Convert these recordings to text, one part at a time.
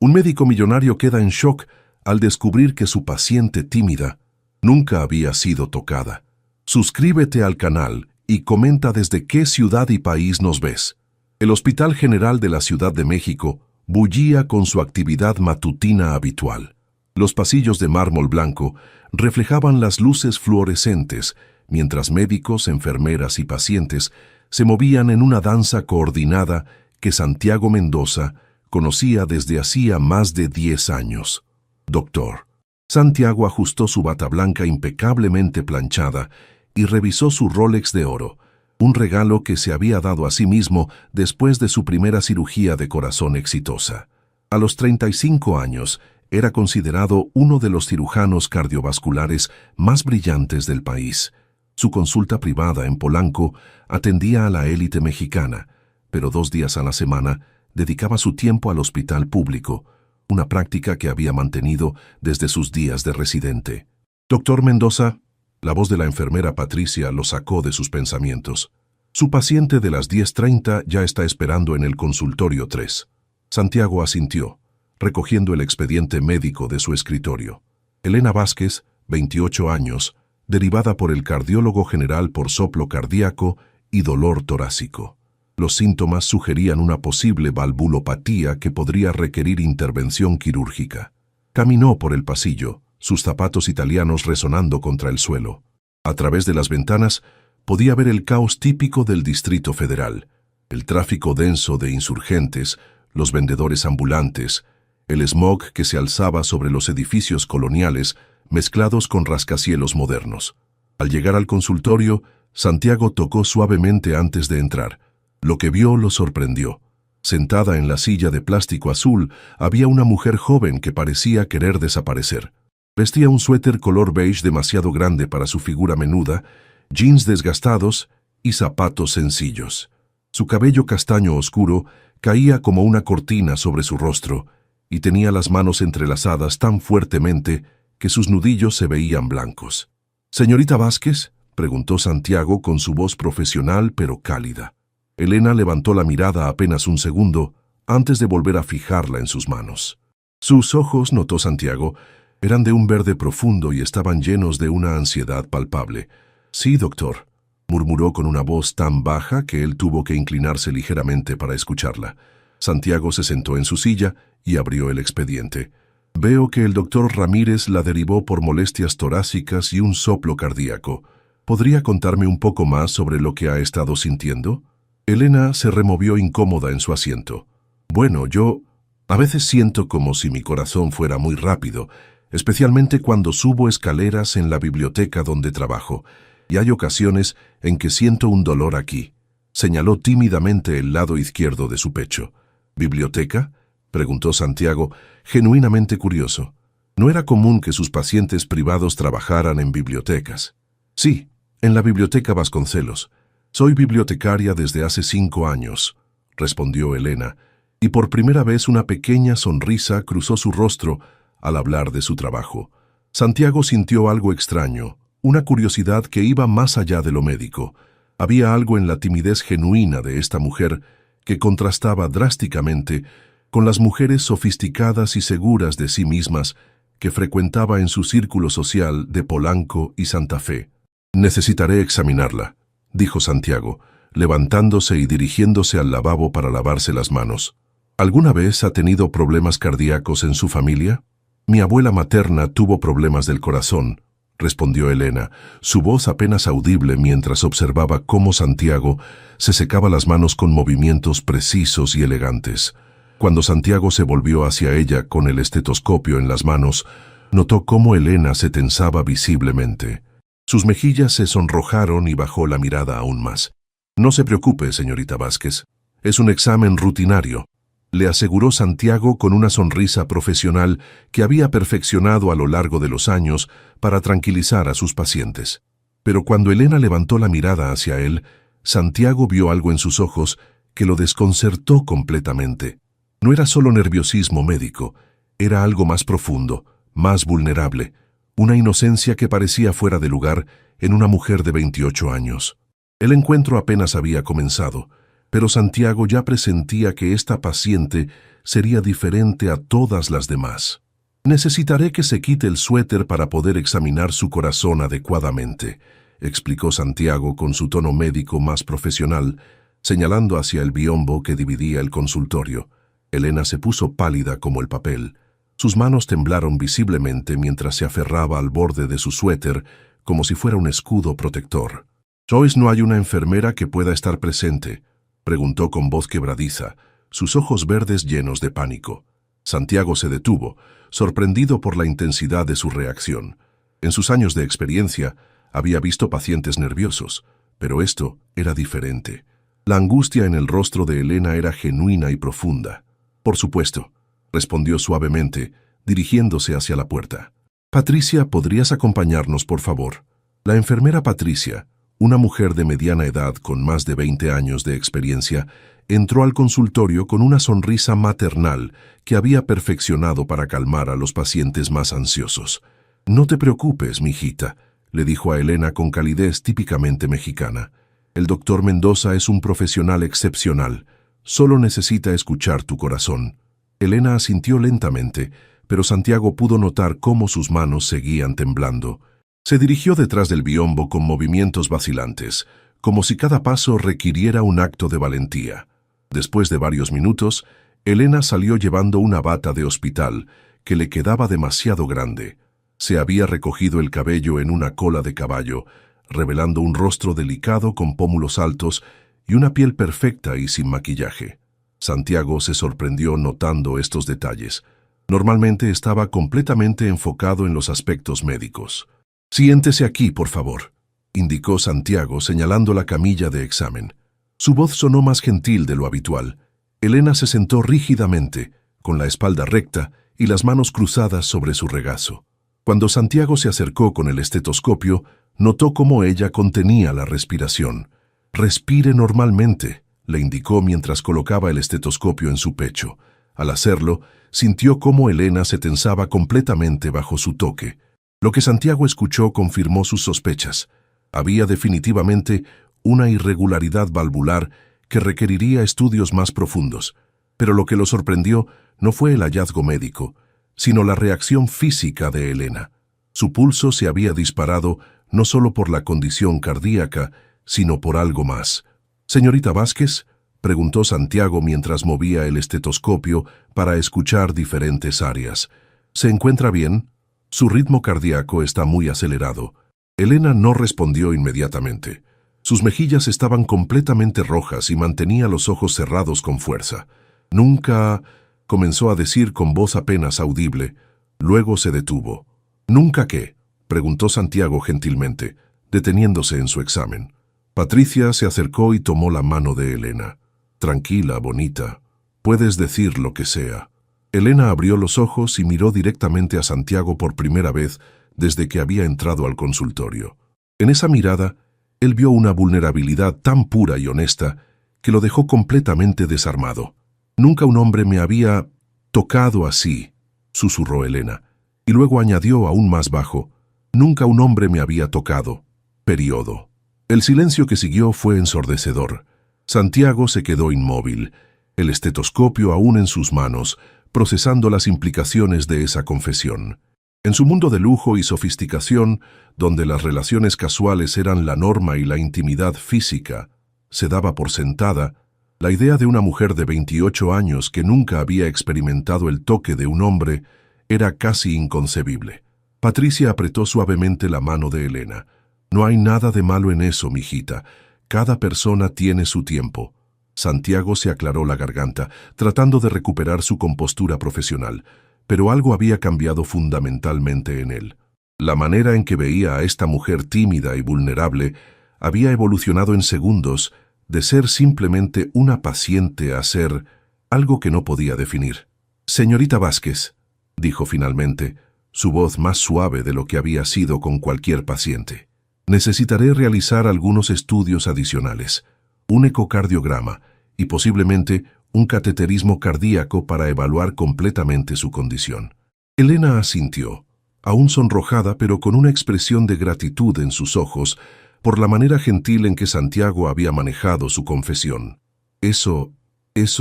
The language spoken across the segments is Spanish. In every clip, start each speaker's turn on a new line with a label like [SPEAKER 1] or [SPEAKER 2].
[SPEAKER 1] Un médico millonario queda en shock al descubrir que su paciente tímida nunca había sido tocada. Suscríbete al canal y comenta desde qué ciudad y país nos ves. El Hospital General de la Ciudad de México bullía con su actividad matutina habitual. Los pasillos de mármol blanco reflejaban las luces fluorescentes, mientras médicos, enfermeras y pacientes se movían en una danza coordinada que Santiago Mendoza conocía desde hacía más de 10 años. Doctor. Santiago ajustó su bata blanca impecablemente planchada y revisó su Rolex de oro, un regalo que se había dado a sí mismo después de su primera cirugía de corazón exitosa. A los 35 años, era considerado uno de los cirujanos cardiovasculares más brillantes del país. Su consulta privada en Polanco atendía a la élite mexicana, pero 2 días a la semana dedicaba su tiempo al hospital público, una práctica que había mantenido desde sus días de residente. Doctor Mendoza, la voz de la enfermera Patricia lo sacó de sus pensamientos. Su paciente de las 10:30 ya está esperando en el consultorio 3. Santiago asintió, recogiendo el expediente médico de su escritorio. Elena Vázquez, 28 años, derivada por el cardiólogo general por soplo cardíaco y dolor torácico. Los síntomas sugerían una posible valvulopatía que podría requerir intervención quirúrgica. Caminó por el pasillo, sus zapatos italianos resonando contra el suelo. A través de las ventanas podía ver el caos típico del Distrito Federal, el tráfico denso de insurgentes, los vendedores ambulantes, el smog que se alzaba sobre los edificios coloniales mezclados con rascacielos modernos. Al llegar al consultorio, Santiago tocó suavemente antes de entrar. Lo que vio lo sorprendió. Sentada en la silla de plástico azul había una mujer joven que parecía querer desaparecer. Vestía un suéter color beige demasiado grande para su figura menuda, jeans desgastados y zapatos sencillos. Su cabello castaño oscuro caía como una cortina sobre su rostro y tenía las manos entrelazadas tan fuertemente que sus nudillos se veían blancos. «¿Señorita Vázquez?», preguntó Santiago con su voz profesional pero cálida. Elena levantó la mirada apenas un segundo antes de volver a fijarla en sus manos. Sus ojos, notó Santiago, eran de un verde profundo y estaban llenos de una ansiedad palpable. «Sí, doctor», murmuró con una voz tan baja que él tuvo que inclinarse ligeramente para escucharla. Santiago se sentó en su silla y abrió el expediente. «Veo que el doctor Ramírez la derivó por molestias torácicas y un soplo cardíaco. ¿Podría contarme un poco más sobre lo que ha estado sintiendo?» Elena se removió incómoda en su asiento. «Bueno, yo a veces siento como si mi corazón fuera muy rápido, especialmente cuando subo escaleras en la biblioteca donde trabajo, y hay ocasiones en que siento un dolor aquí». Señaló tímidamente el lado izquierdo de su pecho. «¿Biblioteca?», preguntó Santiago, genuinamente curioso. No era común que sus pacientes privados trabajaran en bibliotecas. «Sí, en la Biblioteca Vasconcelos. Soy bibliotecaria desde hace 5 años», respondió Elena, y por primera vez una pequeña sonrisa cruzó su rostro al hablar de su trabajo. Santiago sintió algo extraño, una curiosidad que iba más allá de lo médico. Había algo en la timidez genuina de esta mujer que contrastaba drásticamente con las mujeres sofisticadas y seguras de sí mismas que frecuentaba en su círculo social de Polanco y Santa Fe. «Necesitaré examinarla», dijo Santiago, levantándose y dirigiéndose al lavabo para lavarse las manos. «¿Alguna vez ha tenido problemas cardíacos en su familia?» «Mi abuela materna tuvo problemas del corazón», respondió Elena, su voz apenas audible mientras observaba cómo Santiago se secaba las manos con movimientos precisos y elegantes. Cuando Santiago se volvió hacia ella con el estetoscopio en las manos, notó cómo Elena se tensaba visiblemente. Sus mejillas se sonrojaron y bajó la mirada aún más. «No se preocupe, señorita Vázquez. Es un examen rutinario», le aseguró Santiago con una sonrisa profesional que había perfeccionado a lo largo de los años para tranquilizar a sus pacientes. Pero cuando Elena levantó la mirada hacia él, Santiago vio algo en sus ojos que lo desconcertó completamente. No era solo nerviosismo médico, era algo más profundo, más vulnerable, una inocencia que parecía fuera de lugar en una mujer de 28 años. El encuentro apenas había comenzado, pero Santiago ya presentía que esta paciente sería diferente a todas las demás. Necesitaré que se quite el suéter para poder examinar su corazón adecuadamente, explicó Santiago con su tono médico más profesional, señalando hacia el biombo que dividía el consultorio. Elena se puso pálida como el papel. Sus manos temblaron visiblemente mientras se aferraba al borde de su suéter como si fuera un escudo protector. «¿Joyce, no hay una enfermera que pueda estar presente?», preguntó con voz quebradiza, sus ojos verdes llenos de pánico. Santiago se detuvo, sorprendido por la intensidad de su reacción. En sus años de experiencia, había visto pacientes nerviosos, pero esto era diferente. La angustia en el rostro de Elena era genuina y profunda. «Por supuesto», respondió suavemente, dirigiéndose hacia la puerta. «Patricia, ¿podrías acompañarnos, por favor?». La enfermera Patricia, una mujer de mediana edad con más de 20 años de experiencia, entró al consultorio con una sonrisa maternal que había perfeccionado para calmar a los pacientes más ansiosos. «No te preocupes, mijita», le dijo a Elena con calidez típicamente mexicana. «El doctor Mendoza es un profesional excepcional. Solo necesita escuchar tu corazón». Elena asintió lentamente, pero Santiago pudo notar cómo sus manos seguían temblando. Se dirigió detrás del biombo con movimientos vacilantes, como si cada paso requiriera un acto de valentía. Después de varios minutos, Elena salió llevando una bata de hospital que le quedaba demasiado grande. Se había recogido el cabello en una cola de caballo, revelando un rostro delicado con pómulos altos y una piel perfecta y sin maquillaje. Santiago se sorprendió notando estos detalles. Normalmente estaba completamente enfocado en los aspectos médicos. «Siéntese aquí, por favor», indicó Santiago señalando la camilla de examen. Su voz sonó más gentil de lo habitual. Elena se sentó rígidamente, con la espalda recta y las manos cruzadas sobre su regazo. Cuando Santiago se acercó con el estetoscopio, notó cómo ella contenía la respiración. «Respire normalmente», le indicó mientras colocaba el estetoscopio en su pecho. Al hacerlo, sintió cómo Elena se tensaba completamente bajo su toque. Lo que Santiago escuchó confirmó sus sospechas. Había definitivamente una irregularidad valvular que requeriría estudios más profundos. Pero lo que lo sorprendió no fue el hallazgo médico, sino la reacción física de Elena. Su pulso se había disparado no solo por la condición cardíaca, sino por algo más. «Señorita Vázquez», preguntó Santiago mientras movía el estetoscopio para escuchar diferentes áreas. «¿Se encuentra bien? Su ritmo cardíaco está muy acelerado». Elena no respondió inmediatamente. Sus mejillas estaban completamente rojas y mantenía los ojos cerrados con fuerza. «Nunca», comenzó a decir con voz apenas audible. Luego se detuvo. «¿Nunca qué?», preguntó Santiago gentilmente, deteniéndose en su examen. Patricia se acercó y tomó la mano de Elena. «Tranquila, bonita. Puedes decir lo que sea». Elena abrió los ojos y miró directamente a Santiago por primera vez desde que había entrado al consultorio. En esa mirada, él vio una vulnerabilidad tan pura y honesta que lo dejó completamente desarmado. «Nunca un hombre me había tocado así», susurró Elena, y luego añadió aún más bajo, «Nunca un hombre me había tocado. Periodo». El silencio que siguió fue ensordecedor. Santiago se quedó inmóvil, el estetoscopio aún en sus manos, procesando las implicaciones de esa confesión. En su mundo de lujo y sofisticación, donde las relaciones casuales eran la norma y la intimidad física se daba por sentada, la idea de una mujer de 28 años que nunca había experimentado el toque de un hombre era casi inconcebible. Patricia apretó suavemente la mano de Elena. «No hay nada de malo en eso, mijita. Cada persona tiene su tiempo». Santiago se aclaró la garganta, tratando de recuperar su compostura profesional, pero algo había cambiado fundamentalmente en él. La manera en que veía a esta mujer tímida y vulnerable había evolucionado en segundos de ser simplemente una paciente a ser algo que no podía definir. «Señorita Vázquez», dijo finalmente, su voz más suave de lo que había sido con cualquier paciente. «Necesitaré realizar algunos estudios adicionales, un ecocardiograma y posiblemente un cateterismo cardíaco para evaluar completamente su condición». Elena asintió, aún sonrojada pero con una expresión de gratitud en sus ojos por la manera gentil en que Santiago había manejado su confesión. ¿Eso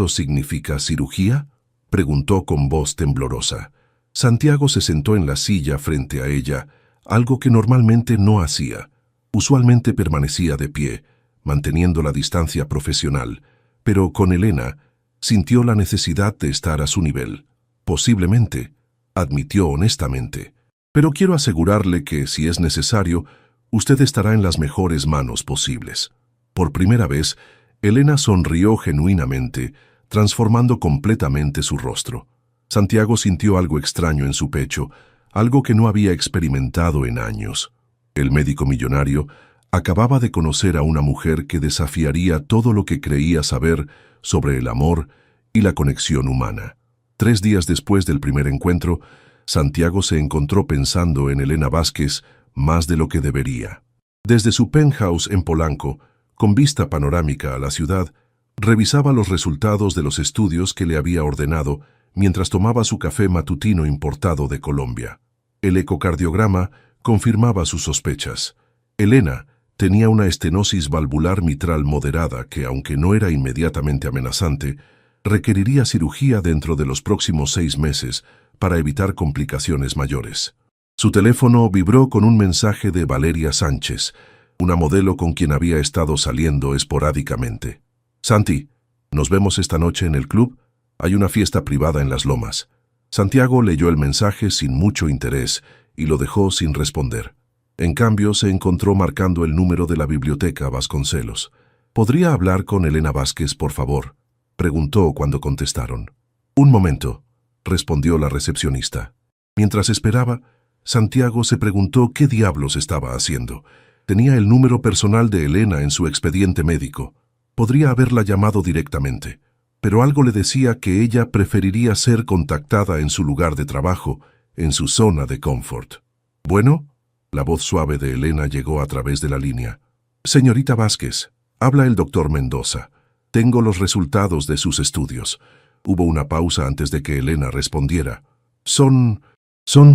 [SPEAKER 1] significa cirugía?», preguntó con voz temblorosa. Santiago se sentó en la silla frente a ella, algo que normalmente no hacía. Usualmente permanecía de pie, manteniendo la distancia profesional, pero con Elena sintió la necesidad de estar a su nivel. Posiblemente, admitió honestamente. Pero quiero asegurarle que, si es necesario, usted estará en las mejores manos posibles. Por primera vez, Elena sonrió genuinamente, transformando completamente su rostro. Santiago sintió algo extraño en su pecho, algo que no había experimentado en años. El médico millonario acababa de conocer a una mujer que desafiaría todo lo que creía saber sobre el amor y la conexión humana. 3 días después del primer encuentro, Santiago se encontró pensando en Elena Vázquez más de lo que debería. Desde su penthouse en Polanco, con vista panorámica a la ciudad, revisaba los resultados de los estudios que le había ordenado mientras tomaba su café matutino importado de Colombia. El ecocardiograma confirmaba sus sospechas. Elena tenía una estenosis valvular mitral moderada que, aunque no era inmediatamente amenazante, requeriría cirugía dentro de los próximos 6 meses para evitar complicaciones mayores. Su teléfono vibró con un mensaje de Valeria Sánchez, una modelo con quien había estado saliendo esporádicamente. «Santi, ¿nos vemos esta noche en el club? Hay una fiesta privada en Las Lomas». Santiago leyó el mensaje sin mucho interés y lo dejó sin responder. En cambio, se encontró marcando el número de la biblioteca Vasconcelos. «¿Podría hablar con Elena Vázquez, por favor?», preguntó cuando contestaron. «Un momento», respondió la recepcionista. Mientras esperaba, Santiago se preguntó qué diablos estaba haciendo. Tenía el número personal de Elena en su expediente médico. Podría haberla llamado directamente, pero algo le decía que ella preferiría ser contactada en su lugar de trabajo, en su zona de confort. «Bueno», la voz suave de Elena llegó a través de la línea. «Señorita Vázquez, habla el doctor Mendoza. Tengo los resultados de sus estudios». Hubo una pausa antes de que Elena respondiera. Son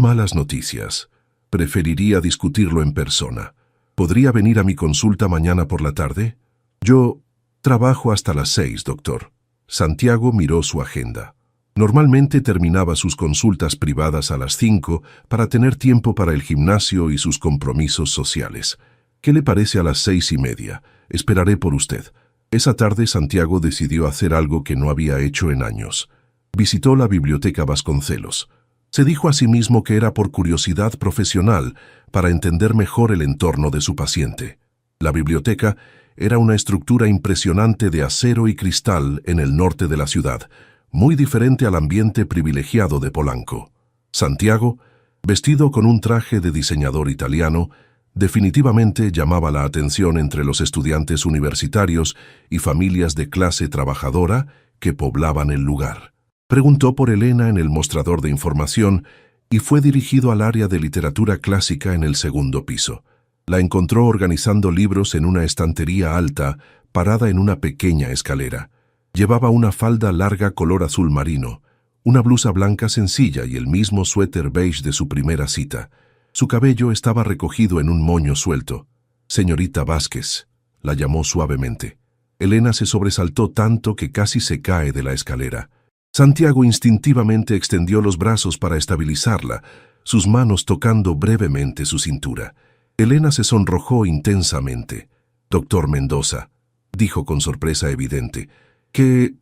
[SPEAKER 1] malas noticias. Preferiría discutirlo en persona. ¿Podría venir a mi consulta mañana por la tarde? Yo trabajo hasta las 6, doctor». Santiago miró su agenda. Normalmente terminaba sus consultas privadas a las 5 para tener tiempo para el gimnasio y sus compromisos sociales. ¿Qué le parece a las 6:30? Esperaré por usted. Esa tarde Santiago decidió hacer algo que no había hecho en años. Visitó la biblioteca Vasconcelos. Se dijo a sí mismo que era por curiosidad profesional para entender mejor el entorno de su paciente. La biblioteca era una estructura impresionante de acero y cristal en el norte de la ciudad, muy diferente al ambiente privilegiado de Polanco. Santiago, vestido con un traje de diseñador italiano, definitivamente llamaba la atención entre los estudiantes universitarios y familias de clase trabajadora que poblaban el lugar. Preguntó por Elena en el mostrador de información y fue dirigido al área de literatura clásica en el segundo piso. La encontró organizando libros en una estantería alta, parada en una pequeña escalera. Llevaba una falda larga color azul marino, una blusa blanca sencilla y el mismo suéter beige de su primera cita. Su cabello estaba recogido en un moño suelto. «Señorita Vázquez», la llamó suavemente. Elena se sobresaltó tanto que casi se cae de la escalera. Santiago instintivamente extendió los brazos para estabilizarla, sus manos tocando brevemente su cintura. Elena se sonrojó intensamente. «Doctor Mendoza», dijo con sorpresa evidente. ¿Qué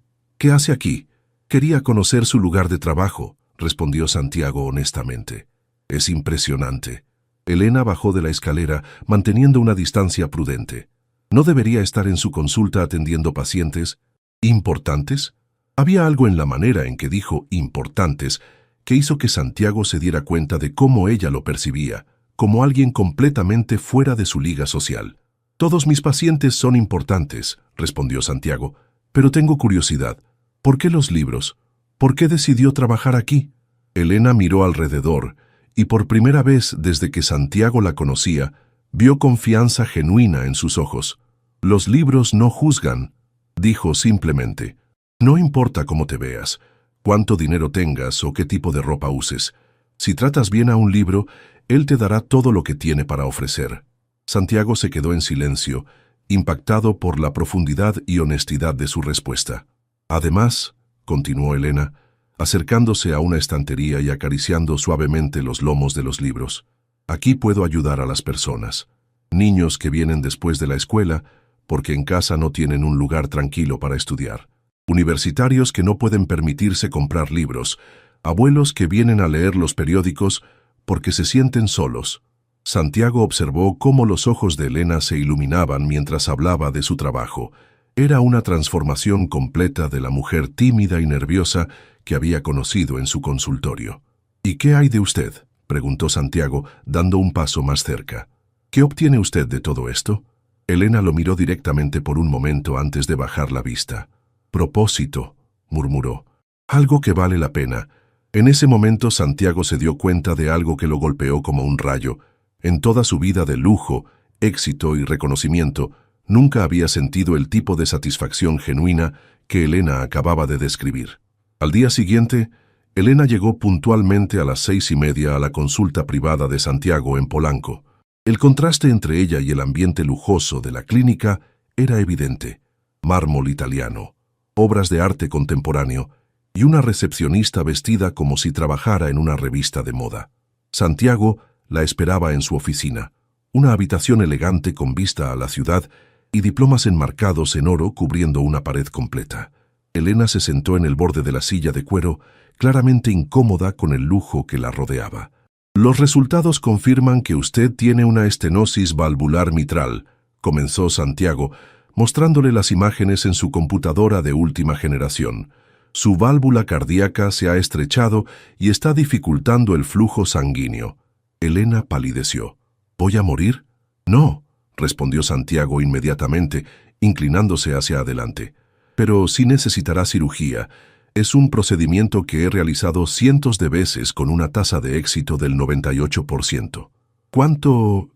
[SPEAKER 1] hace aquí? Quería conocer su lugar de trabajo», respondió Santiago honestamente. «Es impresionante». Elena bajó de la escalera, manteniendo una distancia prudente. ¿No debería estar en su consulta atendiendo pacientes importantes? Había algo en la manera en que dijo «importantes» que hizo que Santiago se diera cuenta de cómo ella lo percibía, como alguien completamente fuera de su liga social. «Todos mis pacientes son importantes», respondió Santiago, «pero tengo curiosidad. ¿Por qué los libros? ¿Por qué decidió trabajar aquí?» Elena miró alrededor y por primera vez desde que Santiago la conocía, vio confianza genuina en sus ojos. «Los libros no juzgan», dijo simplemente. «No importa cómo te veas, cuánto dinero tengas o qué tipo de ropa uses. Si tratas bien a un libro, él te dará todo lo que tiene para ofrecer». Santiago se quedó en silencio, impactado por la profundidad y honestidad de su respuesta. «Además», continuó Elena, acercándose a una estantería y acariciando suavemente los lomos de los libros. Aquí puedo ayudar a las personas. Niños que vienen después de la escuela porque en casa no tienen un lugar tranquilo para estudiar. Universitarios que no pueden permitirse comprar libros. Abuelos que vienen a leer los periódicos porque se sienten solos. Santiago observó cómo los ojos de Elena se iluminaban mientras hablaba de su trabajo. Era una transformación completa de la mujer tímida y nerviosa que había conocido en su consultorio. ¿Y qué hay de usted?, preguntó Santiago, dando un paso más cerca. ¿Qué obtiene usted de todo esto? Elena lo miró directamente por un momento antes de bajar la vista. Propósito, murmuró. Algo que vale la pena. En ese momento Santiago se dio cuenta de algo que lo golpeó como un rayo. En toda su vida de lujo, éxito y reconocimiento, nunca había sentido el tipo de satisfacción genuina que Elena acababa de describir. Al día siguiente, Elena llegó puntualmente a las 6:30 a la consulta privada de Santiago en Polanco. El contraste entre ella y el ambiente lujoso de la clínica era evidente. Mármol italiano, obras de arte contemporáneo y una recepcionista vestida como si trabajara en una revista de moda. Santiago la esperaba en su oficina, una habitación elegante con vista a la ciudad y diplomas enmarcados en oro cubriendo una pared completa. Elena se sentó en el borde de la silla de cuero, claramente incómoda con el lujo que la rodeaba. Los resultados confirman que usted tiene una estenosis valvular mitral, comenzó Santiago, mostrándole las imágenes en su computadora de última generación. Su válvula cardíaca se ha estrechado y está dificultando el flujo sanguíneo. Elena palideció. ¿Voy a morir? No, respondió Santiago inmediatamente, inclinándose hacia adelante. Pero sí necesitará cirugía. Es un procedimiento que he realizado cientos de veces con una tasa de éxito del 98%. ¿Cuánto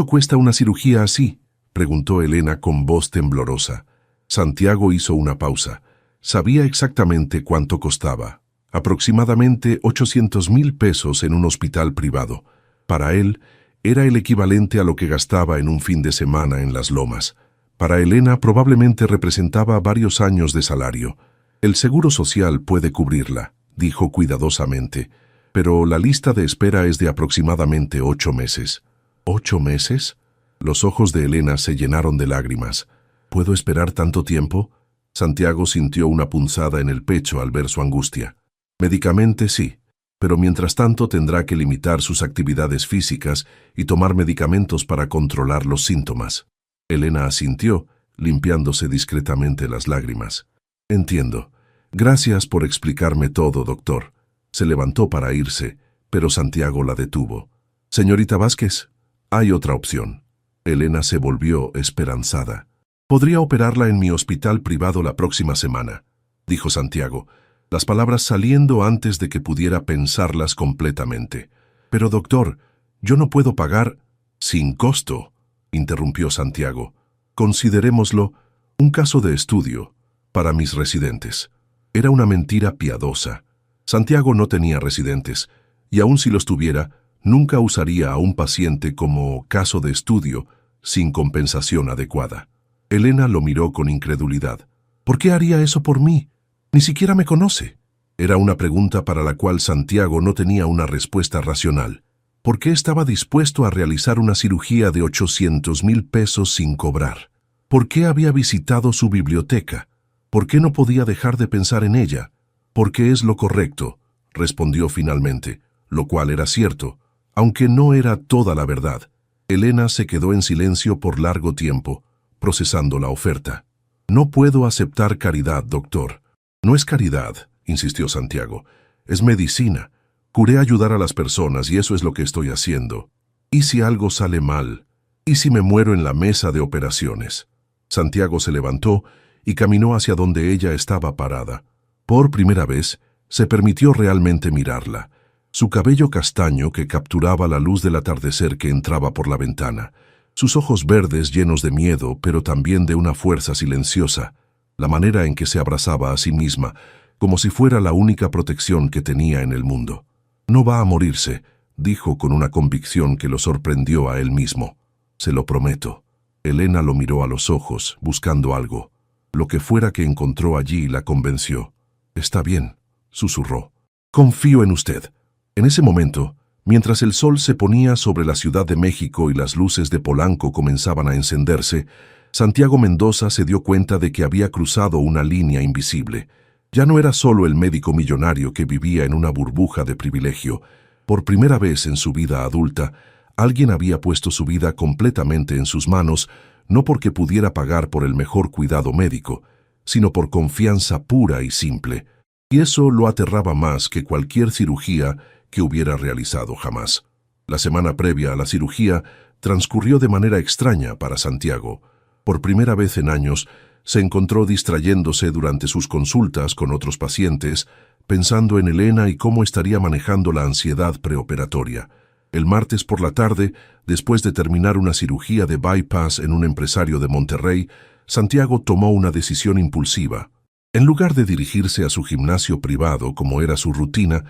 [SPEAKER 1] cuesta una cirugía así?, preguntó Elena con voz temblorosa. Santiago hizo una pausa. Sabía exactamente cuánto costaba. Aproximadamente 800,000 pesos en un hospital privado. Para él, era el equivalente a lo que gastaba en un fin de semana en las Lomas. Para Elena probablemente representaba varios años de salario. El seguro social puede cubrirla, dijo cuidadosamente, pero la lista de espera es de aproximadamente 8 meses. ¿8 meses? Los ojos de Elena se llenaron de lágrimas. ¿Puedo esperar tanto tiempo? Santiago sintió una punzada en el pecho al ver su angustia. Médicamente sí, pero mientras tanto tendrá que limitar sus actividades físicas y tomar medicamentos para controlar los síntomas. Elena asintió, limpiándose discretamente las lágrimas. Entiendo. Gracias por explicarme todo, doctor. Se levantó para irse, pero Santiago la detuvo. Señorita Vázquez, hay otra opción. Elena se volvió esperanzada. Podría operarla en mi hospital privado la próxima semana, dijo Santiago, las palabras saliendo antes de que pudiera pensarlas completamente. Pero doctor, yo no puedo pagar. Sin costo, interrumpió Santiago. Considerémoslo un caso de estudio para mis residentes. Era una mentira piadosa. Santiago no tenía residentes, y aun si los tuviera, nunca usaría a un paciente como caso de estudio sin compensación adecuada. Elena lo miró con incredulidad. ¿Por qué haría eso por mí? Ni siquiera me conoce. Era una pregunta para la cual Santiago no tenía una respuesta racional. ¿Por qué estaba dispuesto a realizar una cirugía de 800,000 pesos sin cobrar? ¿Por qué había visitado su biblioteca? ¿Por qué no podía dejar de pensar en ella? Porque es lo correcto, respondió finalmente, lo cual era cierto, aunque no era toda la verdad. Elena se quedó en silencio por largo tiempo, procesando la oferta. No puedo aceptar caridad, doctor. No es caridad, insistió Santiago. Es medicina. Juré ayudar a las personas y eso es lo que estoy haciendo. ¿Y si algo sale mal? ¿Y si me muero en la mesa de operaciones? Santiago se levantó y caminó hacia donde ella estaba parada. Por primera vez, se permitió realmente mirarla. Su cabello castaño que capturaba la luz del atardecer que entraba por la ventana. Sus ojos verdes llenos de miedo, pero también de una fuerza silenciosa. La manera en que se abrazaba a sí misma, como si fuera la única protección que tenía en el mundo. No va a morirse, dijo con una convicción que lo sorprendió a él mismo. Se lo prometo. Elena lo miró a los ojos, buscando algo. Lo que fuera que encontró allí la convenció. Está bien, susurró. Confío en usted. En ese momento, mientras el sol se ponía sobre la Ciudad de México y las luces de Polanco comenzaban a encenderse, Santiago Mendoza se dio cuenta de que había cruzado una línea invisible. Ya no era solo el médico millonario que vivía en una burbuja de privilegio. Por primera vez en su vida adulta, alguien había puesto su vida completamente en sus manos, no porque pudiera pagar por el mejor cuidado médico, sino por confianza pura y simple. Y eso lo aterraba más que cualquier cirugía que hubiera realizado jamás. La semana previa a la cirugía transcurrió de manera extraña para Santiago. Por primera vez en años, se encontró distrayéndose durante sus consultas con otros pacientes, pensando en Elena y cómo estaría manejando la ansiedad preoperatoria. El martes por la tarde, después de terminar una cirugía de bypass en un empresario de Monterrey, Santiago tomó una decisión impulsiva. En lugar de dirigirse a su gimnasio privado como era su rutina,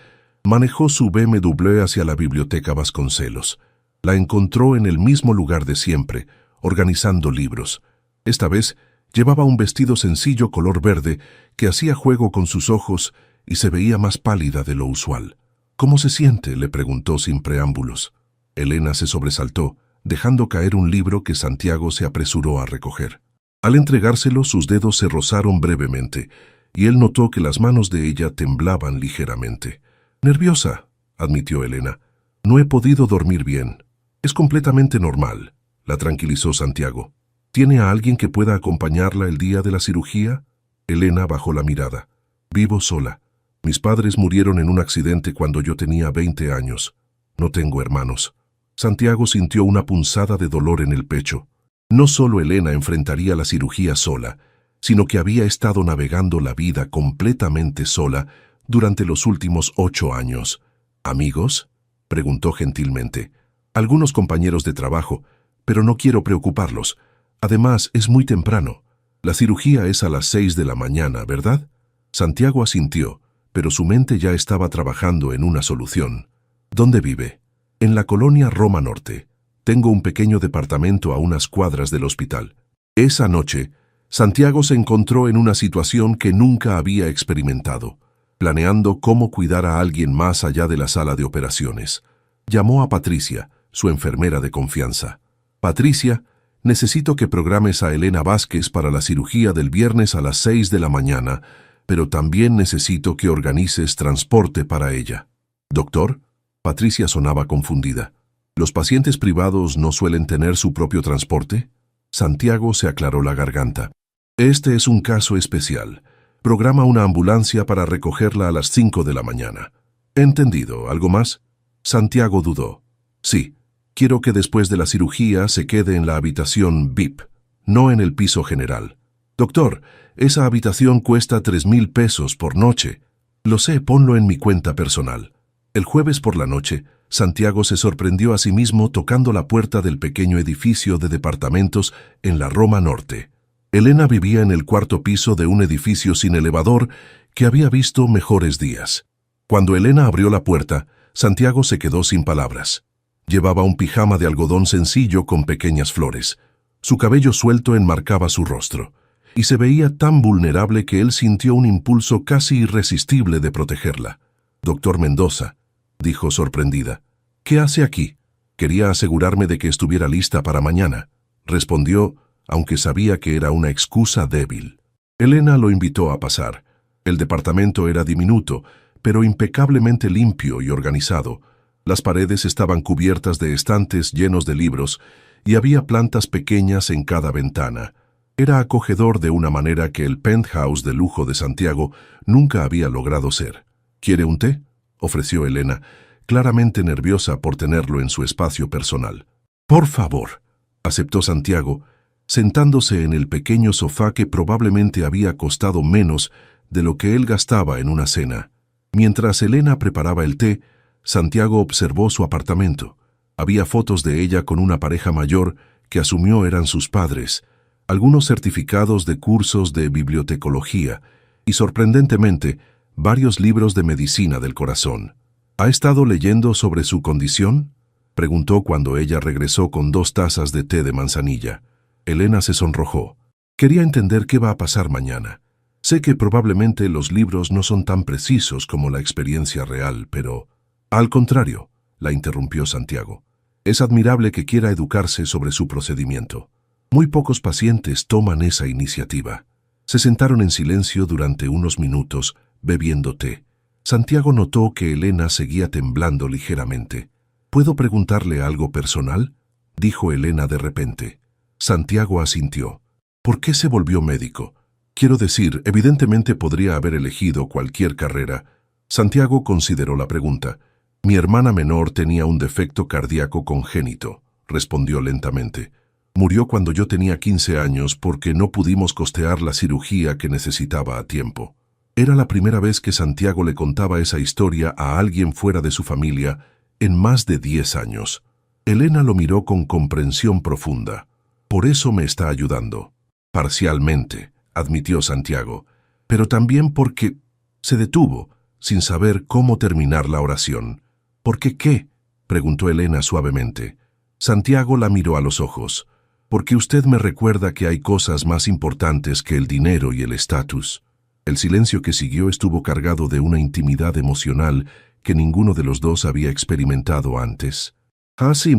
[SPEAKER 1] manejó su BMW hacia la biblioteca Vasconcelos. La encontró en el mismo lugar de siempre, organizando libros. Esta vez llevaba un vestido sencillo color verde que hacía juego con sus ojos y se veía más pálida de lo usual. «¿Cómo se siente?», le preguntó sin preámbulos. Elena se sobresaltó, dejando caer un libro que Santiago se apresuró a recoger. Al entregárselo, sus dedos se rozaron brevemente, y él notó que las manos de ella temblaban ligeramente. «Nerviosa», admitió Elena. «No he podido dormir bien». «Es completamente normal», la tranquilizó Santiago. «¿Tiene a alguien que pueda acompañarla el día de la cirugía?». Elena bajó la mirada. «Vivo sola. Mis padres murieron en un accidente cuando yo tenía 20 años. No tengo hermanos». Santiago sintió una punzada de dolor en el pecho. No solo Elena enfrentaría la cirugía sola, sino que había estado navegando la vida completamente sola durante los últimos 8 años. «¿Amigos?», preguntó gentilmente. «Algunos compañeros de trabajo, pero no quiero preocuparlos. Además, es muy temprano. La cirugía es a las 6 de la mañana, ¿verdad?». Santiago asintió, pero su mente ya estaba trabajando en una solución. «¿Dónde vive?». «En la colonia Roma Norte. Tengo un pequeño departamento a unas cuadras del hospital». Esa noche, Santiago se encontró en una situación que nunca había experimentado, planeando cómo cuidar a alguien más allá de la sala de operaciones. Llamó a Patricia, su enfermera de confianza. «Patricia, necesito que programes a Elena Vázquez para la cirugía del viernes a las 6 de la mañana, pero también necesito que organices transporte para ella». «¿Doctor?». Patricia sonaba confundida. «¿Los pacientes privados no suelen tener su propio transporte?». Santiago se aclaró la garganta. «Este es un caso especial. Programa una ambulancia para recogerla a las 5 de la mañana». «Entendido. ¿Algo más?». Santiago dudó. «Sí. Quiero que después de la cirugía se quede en la habitación VIP, no en el piso general». «Doctor, esa habitación cuesta 3,000 pesos por noche». «Lo sé, ponlo en mi cuenta personal». El jueves por la noche, Santiago se sorprendió a sí mismo tocando la puerta del pequeño edificio de departamentos en la Roma Norte. Elena vivía en el 4º piso de un edificio sin elevador que había visto mejores días. Cuando Elena abrió la puerta, Santiago se quedó sin palabras. Llevaba un pijama de algodón sencillo con pequeñas flores. Su cabello suelto enmarcaba su rostro, y se veía tan vulnerable que él sintió un impulso casi irresistible de protegerla. «Doctor Mendoza», dijo sorprendida. «¿Qué hace aquí?». «Quería asegurarme de que estuviera lista para mañana», respondió, aunque sabía que era una excusa débil. Elena lo invitó a pasar. El departamento era diminuto, pero impecablemente limpio y organizado. Las paredes estaban cubiertas de estantes llenos de libros y había plantas pequeñas en cada ventana. Era acogedor de una manera que el penthouse de lujo de Santiago nunca había logrado ser. «¿Quiere un té?», ofreció Elena, claramente nerviosa por tenerlo en su espacio personal. «Por favor», aceptó Santiago, sentándose en el pequeño sofá que probablemente había costado menos de lo que él gastaba en una cena. Mientras Elena preparaba el té, Santiago observó su apartamento. Había fotos de ella con una pareja mayor que asumió eran sus padres, algunos certificados de cursos de bibliotecología y, sorprendentemente, varios libros de medicina del corazón. «¿Ha estado leyendo sobre su condición?», preguntó cuando ella regresó con 2 tazas de té de manzanilla. Elena se sonrojó. Quería entender qué va a pasar mañana. Sé que probablemente los libros no son tan precisos como la experiencia real, pero... Al contrario, la interrumpió Santiago. Es admirable que quiera educarse sobre su procedimiento. Muy pocos pacientes toman esa iniciativa. Se sentaron en silencio durante unos minutos, bebiendo té. Santiago notó que Elena seguía temblando ligeramente. ¿Puedo preguntarle algo personal?, dijo Elena de repente. Santiago asintió. ¿Por qué se volvió médico? Quiero decir, evidentemente podría haber elegido cualquier carrera. Santiago consideró la pregunta. Mi hermana menor tenía un defecto cardíaco congénito, respondió lentamente. Murió cuando yo tenía 15 años porque no pudimos costear la cirugía que necesitaba a tiempo. Era la primera vez que Santiago le contaba esa historia a alguien fuera de su familia en más de 10 años. Elena lo miró con comprensión profunda. Por eso me está ayudando. Parcialmente, admitió Santiago, pero también porque... Se detuvo, sin saber cómo terminar la oración. ¿Por qué qué?, preguntó Elena suavemente. Santiago la miró a los ojos. Porque usted me recuerda que hay cosas más importantes que el dinero y el estatus. El silencio que siguió estuvo cargado de una intimidad emocional que ninguno de los dos había experimentado antes. Así,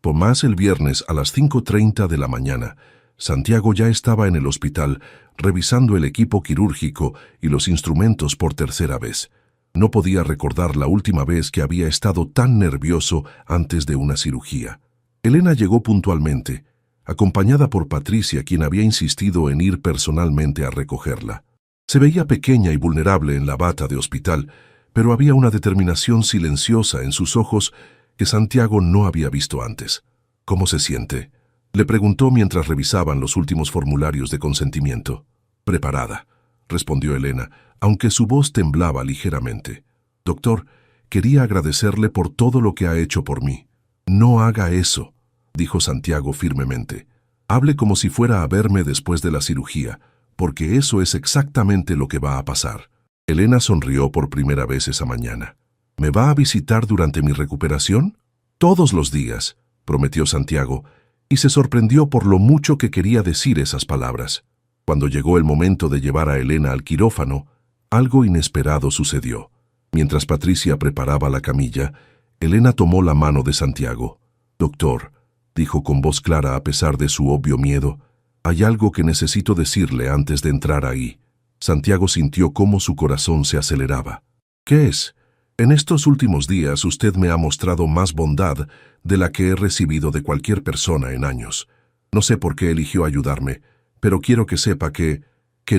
[SPEAKER 1] por más el viernes a las 5:30 de la mañana, Santiago ya estaba en el hospital revisando el equipo quirúrgico y los instrumentos por tercera vez. No podía recordar la última vez que había estado tan nervioso antes de una cirugía. Elena llegó puntualmente, acompañada por Patricia, quien había insistido en ir personalmente a recogerla. Se veía pequeña y vulnerable en la bata de hospital, pero había una determinación silenciosa en sus ojos que Santiago no había visto antes. ¿Cómo se siente?, le preguntó mientras revisaban los últimos formularios de consentimiento. Preparada, respondió Elena, aunque su voz temblaba ligeramente. Doctor, quería agradecerle por todo lo que ha hecho por mí. No haga eso, dijo Santiago firmemente. Hable como si fuera a verme después de la cirugía, porque eso es exactamente lo que va a pasar. Elena sonrió por primera vez esa mañana. ¿Me va a visitar durante mi recuperación? Todos los días, prometió Santiago, y se sorprendió por lo mucho que quería decir esas palabras. Cuando llegó el momento de llevar a Elena al quirófano, algo inesperado sucedió. Mientras Patricia preparaba la camilla, Elena tomó la mano de Santiago. Doctor, dijo con voz clara a pesar de su obvio miedo, hay algo que necesito decirle antes de entrar ahí. Santiago sintió cómo su corazón se aceleraba. ¿Qué es? En estos últimos días usted me ha mostrado más bondad de la que he recibido de cualquier persona en años. No sé por qué eligió ayudarme, pero quiero que sepa que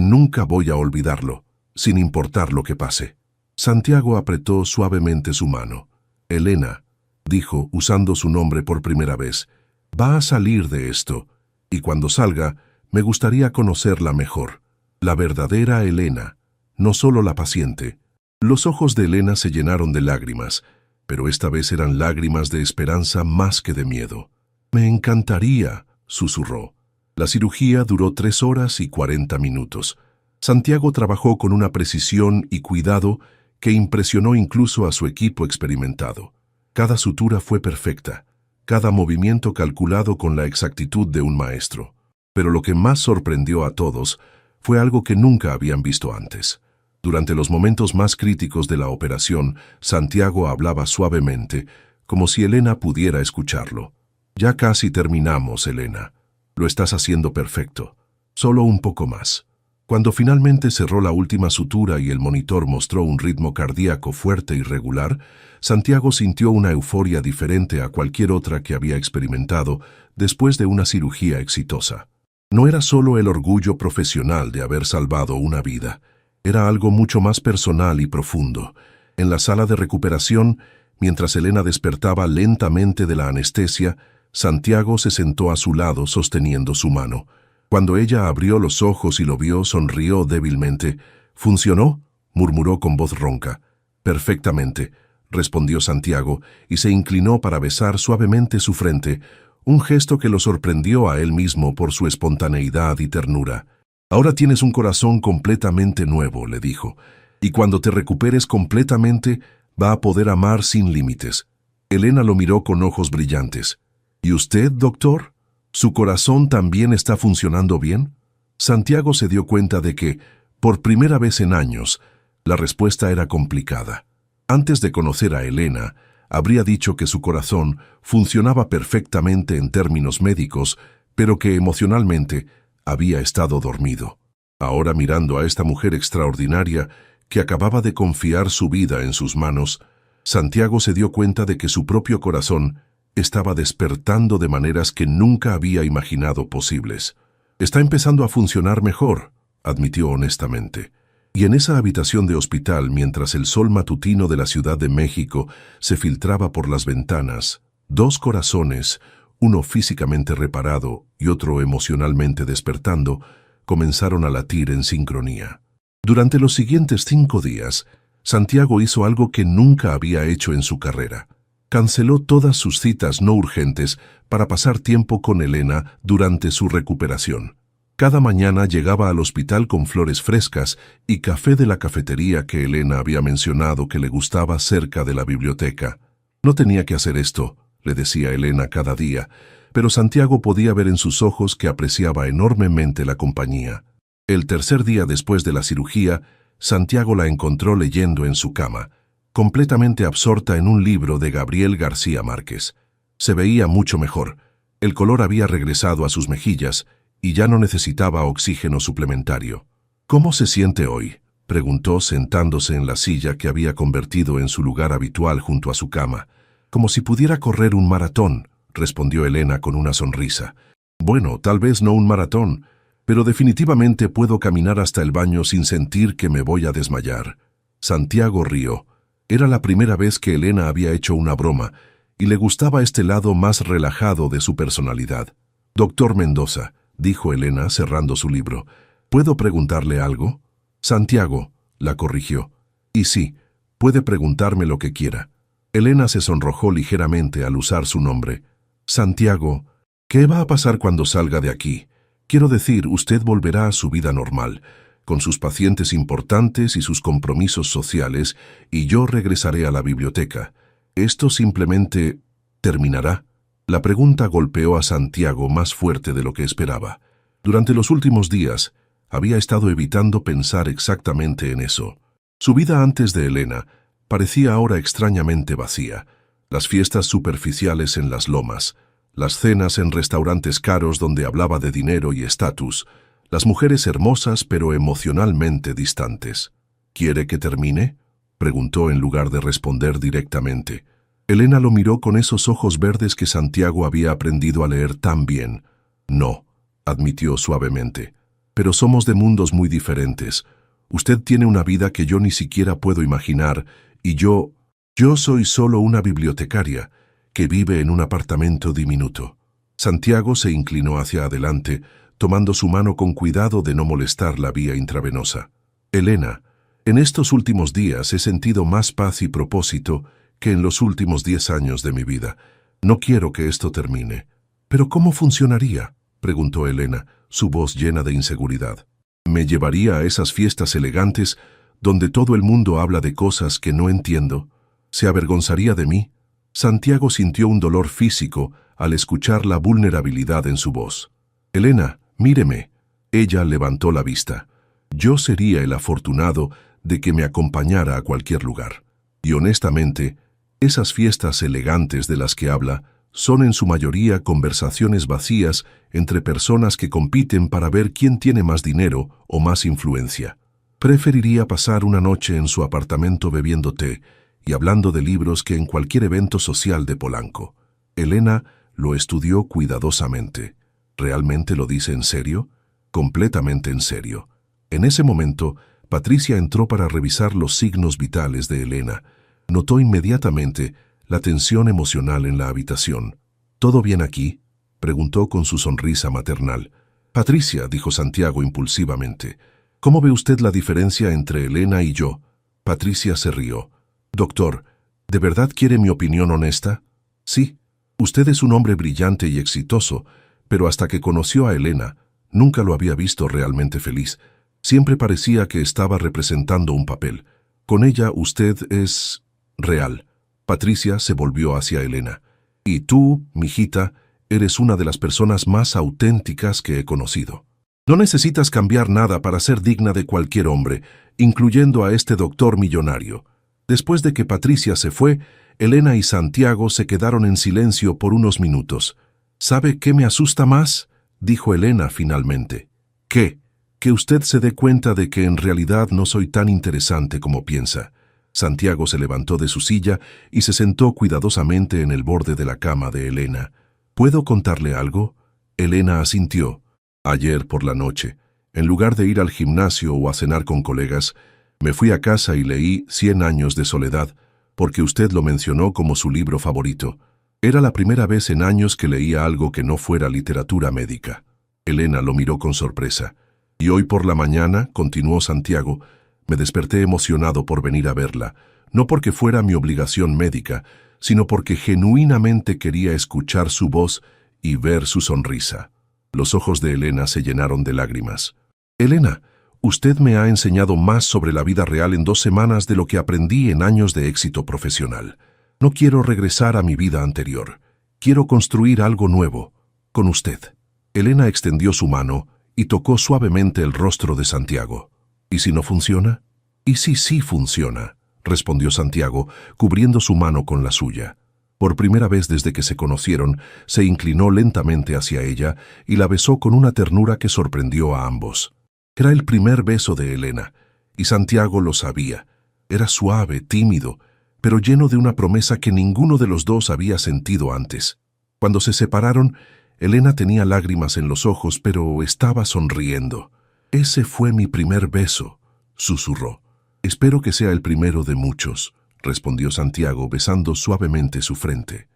[SPEAKER 1] nunca voy a olvidarlo, sin importar lo que pase. Santiago apretó suavemente su mano. Elena, dijo, usando su nombre por primera vez, va a salir de esto, y cuando salga, me gustaría conocerla mejor. La verdadera Elena, no solo la paciente. Los ojos de Elena se llenaron de lágrimas, pero esta vez eran lágrimas de esperanza más que de miedo. Me encantaría, susurró. La cirugía duró 3 horas y 40 minutos. Santiago trabajó con una precisión y cuidado que impresionó incluso a su equipo experimentado. Cada sutura fue perfecta, cada movimiento calculado con la exactitud de un maestro. Pero lo que más sorprendió a todos fue algo que nunca habían visto antes. Durante los momentos más críticos de la operación, Santiago hablaba suavemente, como si Elena pudiera escucharlo. Ya casi terminamos, Elena. Lo estás haciendo perfecto. Solo un poco más. Cuando finalmente cerró la última sutura y el monitor mostró un ritmo cardíaco fuerte y regular, Santiago sintió una euforia diferente a cualquier otra que había experimentado después de una cirugía exitosa. No era solo el orgullo profesional de haber salvado una vida. Era algo mucho más personal y profundo. En la sala de recuperación, mientras Elena despertaba lentamente de la anestesia, Santiago se sentó a su lado sosteniendo su mano. Cuando ella abrió los ojos y lo vio, sonrió débilmente. «¿Funcionó?», murmuró con voz ronca. «Perfectamente», respondió Santiago, y se inclinó para besar suavemente su frente, un gesto que lo sorprendió a él mismo por su espontaneidad y ternura. «Ahora tienes un corazón completamente nuevo», le dijo, «y cuando te recuperes completamente, va a poder amar sin límites». Elena lo miró con ojos brillantes. «¿Y usted, doctor? ¿Su corazón también está funcionando bien?». Santiago se dio cuenta de que, Por primera vez en años, la respuesta era complicada. Antes de conocer a Elena, habría dicho que su corazón funcionaba perfectamente en términos médicos, pero que emocionalmente había estado dormido. Ahora, mirando a esta mujer extraordinaria que acababa de confiar su vida en sus manos, Santiago se dio cuenta de que su propio corazón estaba despertando de maneras que nunca había imaginado posibles. «Está empezando a funcionar mejor», admitió honestamente. Y en esa habitación de hospital, mientras el sol matutino de la Ciudad de México se filtraba por las ventanas, dos corazones, uno físicamente reparado y otro emocionalmente despertando, comenzaron a latir en sincronía. Durante los siguientes 5 días, Santiago hizo algo que nunca había hecho en su carrera. Canceló todas sus citas no urgentes para pasar tiempo con Elena durante su recuperación. Cada mañana llegaba al hospital con flores frescas y café de la cafetería que Elena había mencionado que le gustaba cerca de la biblioteca. «No tenía que hacer esto», le decía Elena cada día, pero Santiago podía ver en sus ojos que apreciaba enormemente la compañía. El tercer día después de la cirugía, Santiago la encontró leyendo en su cama, completamente absorta en un libro de Gabriel García Márquez. Se veía mucho mejor. El color había regresado a sus mejillas y ya no necesitaba oxígeno suplementario. «¿Cómo se siente hoy?», preguntó sentándose en la silla que había convertido en su lugar habitual junto a su cama. «Como si pudiera correr un maratón», respondió Elena con una sonrisa. «Bueno, tal vez no un maratón, pero definitivamente puedo caminar hasta el baño sin sentir que me voy a desmayar». Santiago rió. Era la primera vez que Elena había hecho una broma, y le gustaba este lado más relajado de su personalidad. «Doctor Mendoza», dijo Elena cerrando su libro, «¿puedo preguntarle algo?» «Santiago», la corrigió. «Y sí, puede preguntarme lo que quiera». Elena se sonrojó ligeramente al usar su nombre. «Santiago, ¿qué va a pasar cuando salga de aquí? Quiero decir, usted volverá a su vida normal, con sus pacientes importantes y sus compromisos sociales, y yo regresaré a la biblioteca. ¿Esto simplemente terminará?» La pregunta golpeó a Santiago más fuerte de lo que esperaba. Durante los últimos días, había estado evitando pensar exactamente en eso. Su vida antes de Elena parecía ahora extrañamente vacía. Las fiestas superficiales en las lomas, las cenas en restaurantes caros donde hablaba de dinero y estatus, las mujeres hermosas pero emocionalmente distantes. «¿Quiere que termine?», preguntó en lugar de responder directamente. Elena lo miró con esos ojos verdes que Santiago había aprendido a leer tan bien. «No», admitió suavemente, «pero somos de mundos muy diferentes. Usted tiene una vida que yo ni siquiera puedo imaginar, y yo soy solo una bibliotecaria que vive en un apartamento diminuto». Santiago se inclinó hacia adelante, tomando su mano con cuidado de no molestar la vía intravenosa. «Elena, en estos últimos días he sentido más paz y propósito que en los últimos 10 años de mi vida. No quiero que esto termine». «¿Pero cómo funcionaría?», preguntó Elena, su voz llena de inseguridad. «¿Me llevaría a esas fiestas elegantes donde todo el mundo habla de cosas que no entiendo? ¿Se avergonzaría de mí?» Santiago sintió un dolor físico al escuchar la vulnerabilidad en su voz. «Elena, míreme». Ella levantó la vista. «Yo sería el afortunado de que me acompañara a cualquier lugar. Y honestamente, esas fiestas elegantes de las que habla son en su mayoría conversaciones vacías entre personas que compiten para ver quién tiene más dinero o más influencia. Preferiría pasar una noche en su apartamento bebiendo té y hablando de libros que en cualquier evento social de Polanco». Elena lo estudió cuidadosamente. «¿Realmente lo dice en serio?». «Completamente en serio». En ese momento, Patricia entró para revisar los signos vitales de Elena. Notó inmediatamente la tensión emocional en la habitación. «¿Todo bien aquí?», preguntó con su sonrisa maternal. «Patricia», dijo Santiago impulsivamente, «¿cómo ve usted la diferencia entre Elena y yo?». Patricia se rió. «Doctor, ¿de verdad quiere mi opinión honesta?». «Sí, usted es un hombre brillante y exitoso, pero hasta que conoció a Elena, nunca lo había visto realmente feliz. Siempre parecía que estaba representando un papel. Con ella usted es real». Patricia se volvió hacia Elena. «Y tú, mijita, eres una de las personas más auténticas que he conocido». No necesitas cambiar nada para ser digna de cualquier hombre, incluyendo a este doctor millonario. Después de que Patricia se fue, Elena y Santiago se quedaron en silencio por unos minutos. ¿Sabe qué me asusta más?, dijo Elena finalmente. ¿Qué? Que usted se dé cuenta de que en realidad no soy tan interesante como piensa. Santiago se levantó de su silla y se sentó cuidadosamente en el borde de la cama de Elena. ¿Puedo contarle algo? Elena asintió. Ayer por la noche, en lugar de ir al gimnasio o a cenar con colegas, me fui a casa y leí 100 años de soledad, porque usted lo mencionó como su libro favorito. Era la primera vez en años que leía algo que no fuera literatura médica. Elena lo miró con sorpresa. Y hoy por la mañana, continuó Santiago, me desperté emocionado por venir a verla, no porque fuera mi obligación médica, sino porque genuinamente quería escuchar su voz y ver su sonrisa. Los ojos de Elena se llenaron de lágrimas. Elena, usted me ha enseñado más sobre la vida real en 2 semanas de lo que aprendí en años de éxito profesional. No quiero regresar a mi vida anterior. Quiero construir algo nuevo, con usted. Elena extendió su mano y tocó suavemente el rostro de Santiago. ¿Y si no funciona? ¿Y si sí funciona?, respondió Santiago, cubriendo su mano con la suya. Por primera vez desde que se conocieron, se inclinó lentamente hacia ella y la besó con una ternura que sorprendió a ambos. Era el primer beso de Elena, y Santiago lo sabía. Era suave, tímido, pero lleno de una promesa que ninguno de los dos había sentido antes. Cuando se separaron, Elena tenía lágrimas en los ojos, pero estaba sonriendo. «Ese fue mi primer beso», susurró. «Espero que sea el primero de muchos», respondió Santiago, besando suavemente su frente.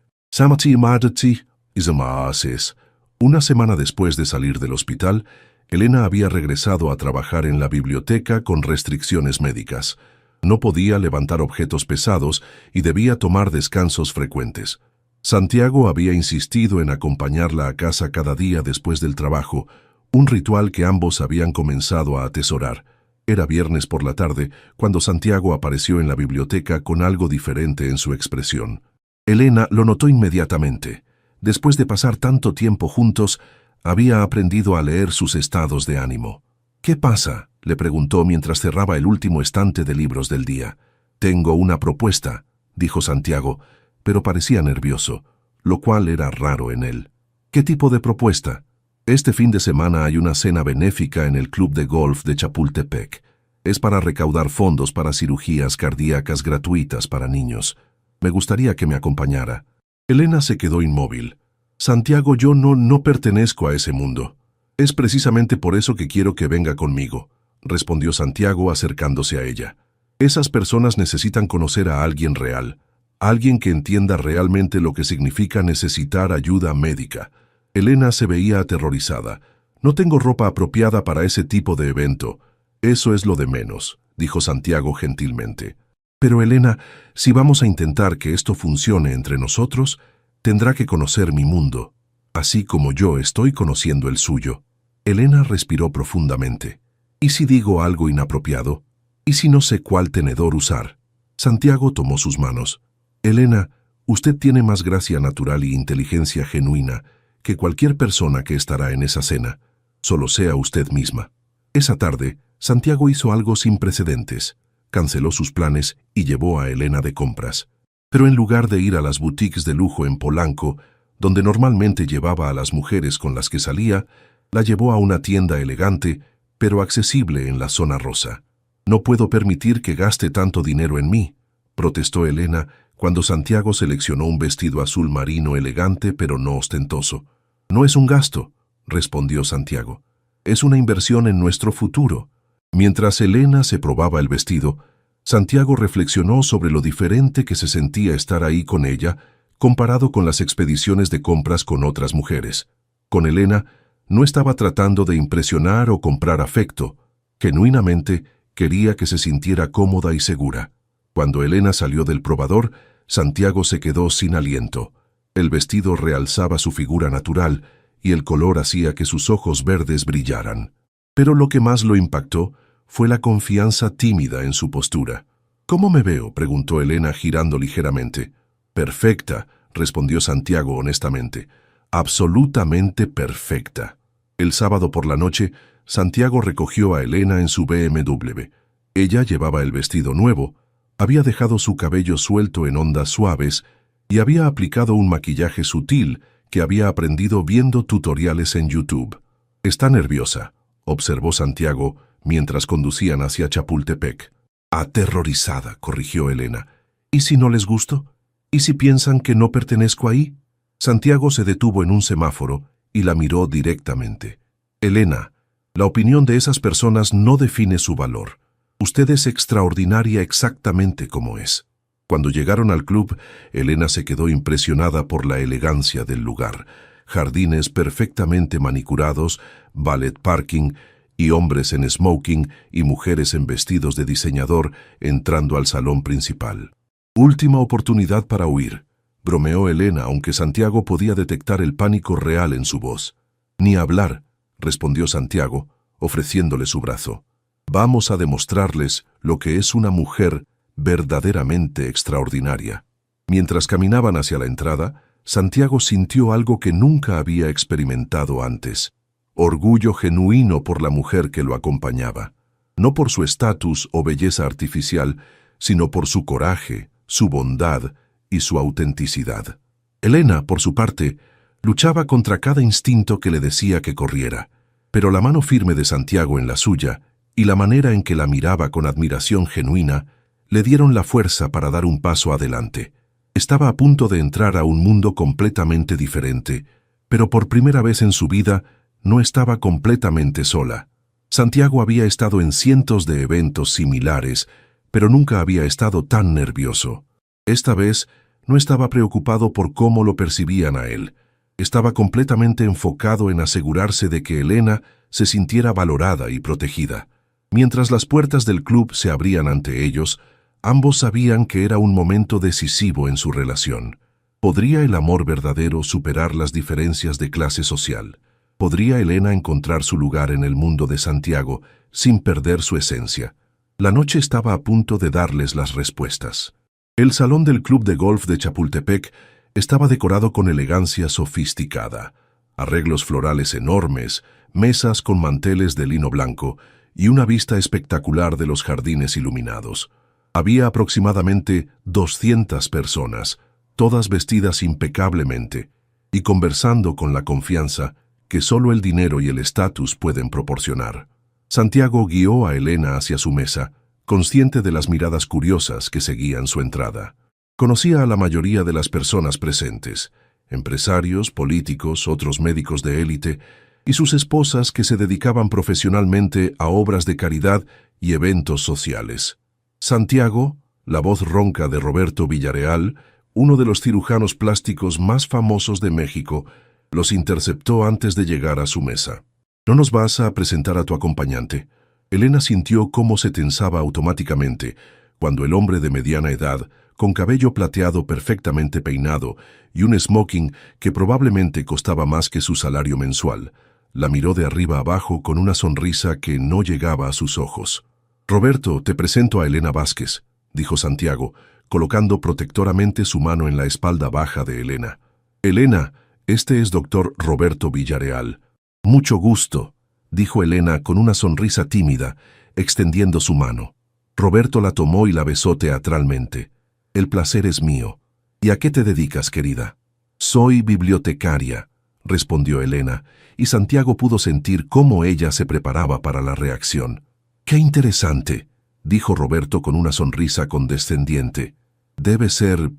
[SPEAKER 1] Una semana después de salir del hospital, Elena había regresado a trabajar en la biblioteca con restricciones médicas. No podía levantar objetos pesados y debía tomar descansos frecuentes. Santiago había insistido en acompañarla a casa cada día después del trabajo, un ritual que ambos habían comenzado a atesorar. Era viernes por la tarde cuando Santiago apareció en la biblioteca con algo diferente en su expresión. Elena lo notó inmediatamente. Después de pasar tanto tiempo juntos, había aprendido a leer sus estados de ánimo. «¿Qué pasa?», le preguntó mientras cerraba el último estante de libros del día. «Tengo una propuesta», dijo Santiago, pero parecía nervioso, lo cual era raro en él. «¿Qué tipo de propuesta?». «Este fin de semana hay una cena benéfica en el club de golf de Chapultepec. Es para recaudar fondos para cirugías cardíacas gratuitas para niños. Me gustaría que me acompañara». Elena se quedó inmóvil. «Santiago, yo no pertenezco a ese mundo. Es precisamente por eso que quiero que venga conmigo», respondió Santiago acercándose a ella. «Esas personas necesitan conocer a alguien real, alguien que entienda realmente lo que significa necesitar ayuda médica». Elena se veía aterrorizada. «No tengo ropa apropiada para ese tipo de evento». «Eso es lo de menos», dijo Santiago gentilmente. «Pero Elena, si vamos a intentar que esto funcione entre nosotros, tendrá que conocer mi mundo, así como yo estoy conociendo el suyo». Elena respiró profundamente. «¿Y si digo algo inapropiado? ¿Y si no sé cuál tenedor usar?». Santiago tomó sus manos. «Elena, usted tiene más gracia natural y inteligencia genuina que cualquier persona que estará en esa cena. Solo sea usted misma». Esa tarde, Santiago hizo algo sin precedentes. Canceló sus planes y llevó a Elena de compras. Pero en lugar de ir a las boutiques de lujo en Polanco, donde normalmente llevaba a las mujeres con las que salía, la llevó a una tienda elegante, pero accesible en la zona rosa. «No puedo permitir que gaste tanto dinero en mí», protestó Elena cuando Santiago seleccionó un vestido azul marino elegante pero no ostentoso. «No es un gasto», respondió Santiago. «Es una inversión en nuestro futuro». Mientras Elena se probaba el vestido, Santiago reflexionó sobre lo diferente que se sentía estar ahí con ella comparado con las expediciones de compras con otras mujeres. Con Elena no estaba tratando de impresionar o comprar afecto. Genuinamente quería que se sintiera cómoda y segura. Cuando Elena salió del probador, Santiago se quedó sin aliento. El vestido realzaba su figura natural y el color hacía que sus ojos verdes brillaran. Pero lo que más lo impactó fue la confianza tímida en su postura. «¿Cómo me veo?», preguntó Elena girando ligeramente. «Perfecta», respondió Santiago honestamente. «Absolutamente perfecta». El sábado por la noche, Santiago recogió a Elena en su BMW. Ella llevaba el vestido nuevo, había dejado su cabello suelto en ondas suaves y había aplicado un maquillaje sutil que había aprendido viendo tutoriales en YouTube. «Está nerviosa», observó Santiago mientras conducían hacia Chapultepec. «Aterrorizada», corrigió Elena. «¿Y si no les gusto? ¿Y si piensan que no pertenezco ahí?» Santiago se detuvo en un semáforo y la miró directamente. «Elena, la opinión de esas personas no define su valor. Usted es extraordinaria exactamente como es». Cuando llegaron al club, Elena se quedó impresionada por la elegancia del lugar. Jardines perfectamente manicurados, valet parking y hombres en smoking y mujeres en vestidos de diseñador entrando al salón principal. «Última oportunidad para huir», bromeó Elena, aunque Santiago podía detectar el pánico real en su voz. «Ni hablar», respondió Santiago, ofreciéndole su brazo. «Vamos a demostrarles lo que es una mujer verdaderamente extraordinaria». Mientras caminaban hacia la entrada, Santiago sintió algo que nunca había experimentado antes: orgullo genuino por la mujer que lo acompañaba. No por su estatus o belleza artificial, sino por su coraje, su bondad y su autenticidad. Elena, por su parte, luchaba contra cada instinto que le decía que corriera, pero la mano firme de Santiago en la suya y la manera en que la miraba con admiración genuina le dieron la fuerza para dar un paso adelante. Estaba a punto de entrar a un mundo completamente diferente, pero por primera vez en su vida no estaba completamente sola. Santiago había estado en cientos de eventos similares, pero nunca había estado tan nervioso. Esta vez no estaba preocupado por cómo lo percibían a él. Estaba completamente enfocado en asegurarse de que Elena se sintiera valorada y protegida. Mientras las puertas del club se abrían ante ellos, ambos sabían que era un momento decisivo en su relación. ¿Podría el amor verdadero superar las diferencias de clase social? ¿Podría Elena encontrar su lugar en el mundo de Santiago sin perder su esencia? La noche estaba a punto de darles las respuestas. El salón del club de golf de Chapultepec estaba decorado con elegancia sofisticada, arreglos florales enormes, mesas con manteles de lino blanco y una vista espectacular de los jardines iluminados. Había aproximadamente 200 personas, todas vestidas impecablemente y conversando con la confianza que solo el dinero y el estatus pueden proporcionar. Santiago guió a Elena hacia su mesa, consciente de las miradas curiosas que seguían su entrada. Conocía a la mayoría de las personas presentes: empresarios, políticos, otros médicos de élite y sus esposas que se dedicaban profesionalmente a obras de caridad y eventos sociales. Santiago, la voz ronca de Roberto Villarreal, uno de los cirujanos plásticos más famosos de México, los interceptó antes de llegar a su mesa. «¿No nos vas a presentar a tu acompañante?». Elena sintió cómo se tensaba automáticamente cuando el hombre de mediana edad, con cabello plateado perfectamente peinado y un smoking que probablemente costaba más que su salario mensual, la miró de arriba abajo con una sonrisa que no llegaba a sus ojos. «Roberto, te presento a Elena Vázquez», dijo Santiago, colocando protectoramente su mano en la espalda baja de Elena. «Elena, este es doctor Roberto Villarreal». «Mucho gusto», dijo Elena con una sonrisa tímida, extendiendo su mano. Roberto la tomó y la besó teatralmente. «El placer es mío. ¿Y a qué te dedicas, querida?». «Soy bibliotecaria», respondió Elena, y Santiago pudo sentir cómo ella se preparaba para la reacción. «Qué interesante», dijo Roberto con una sonrisa condescendiente. «Debe ser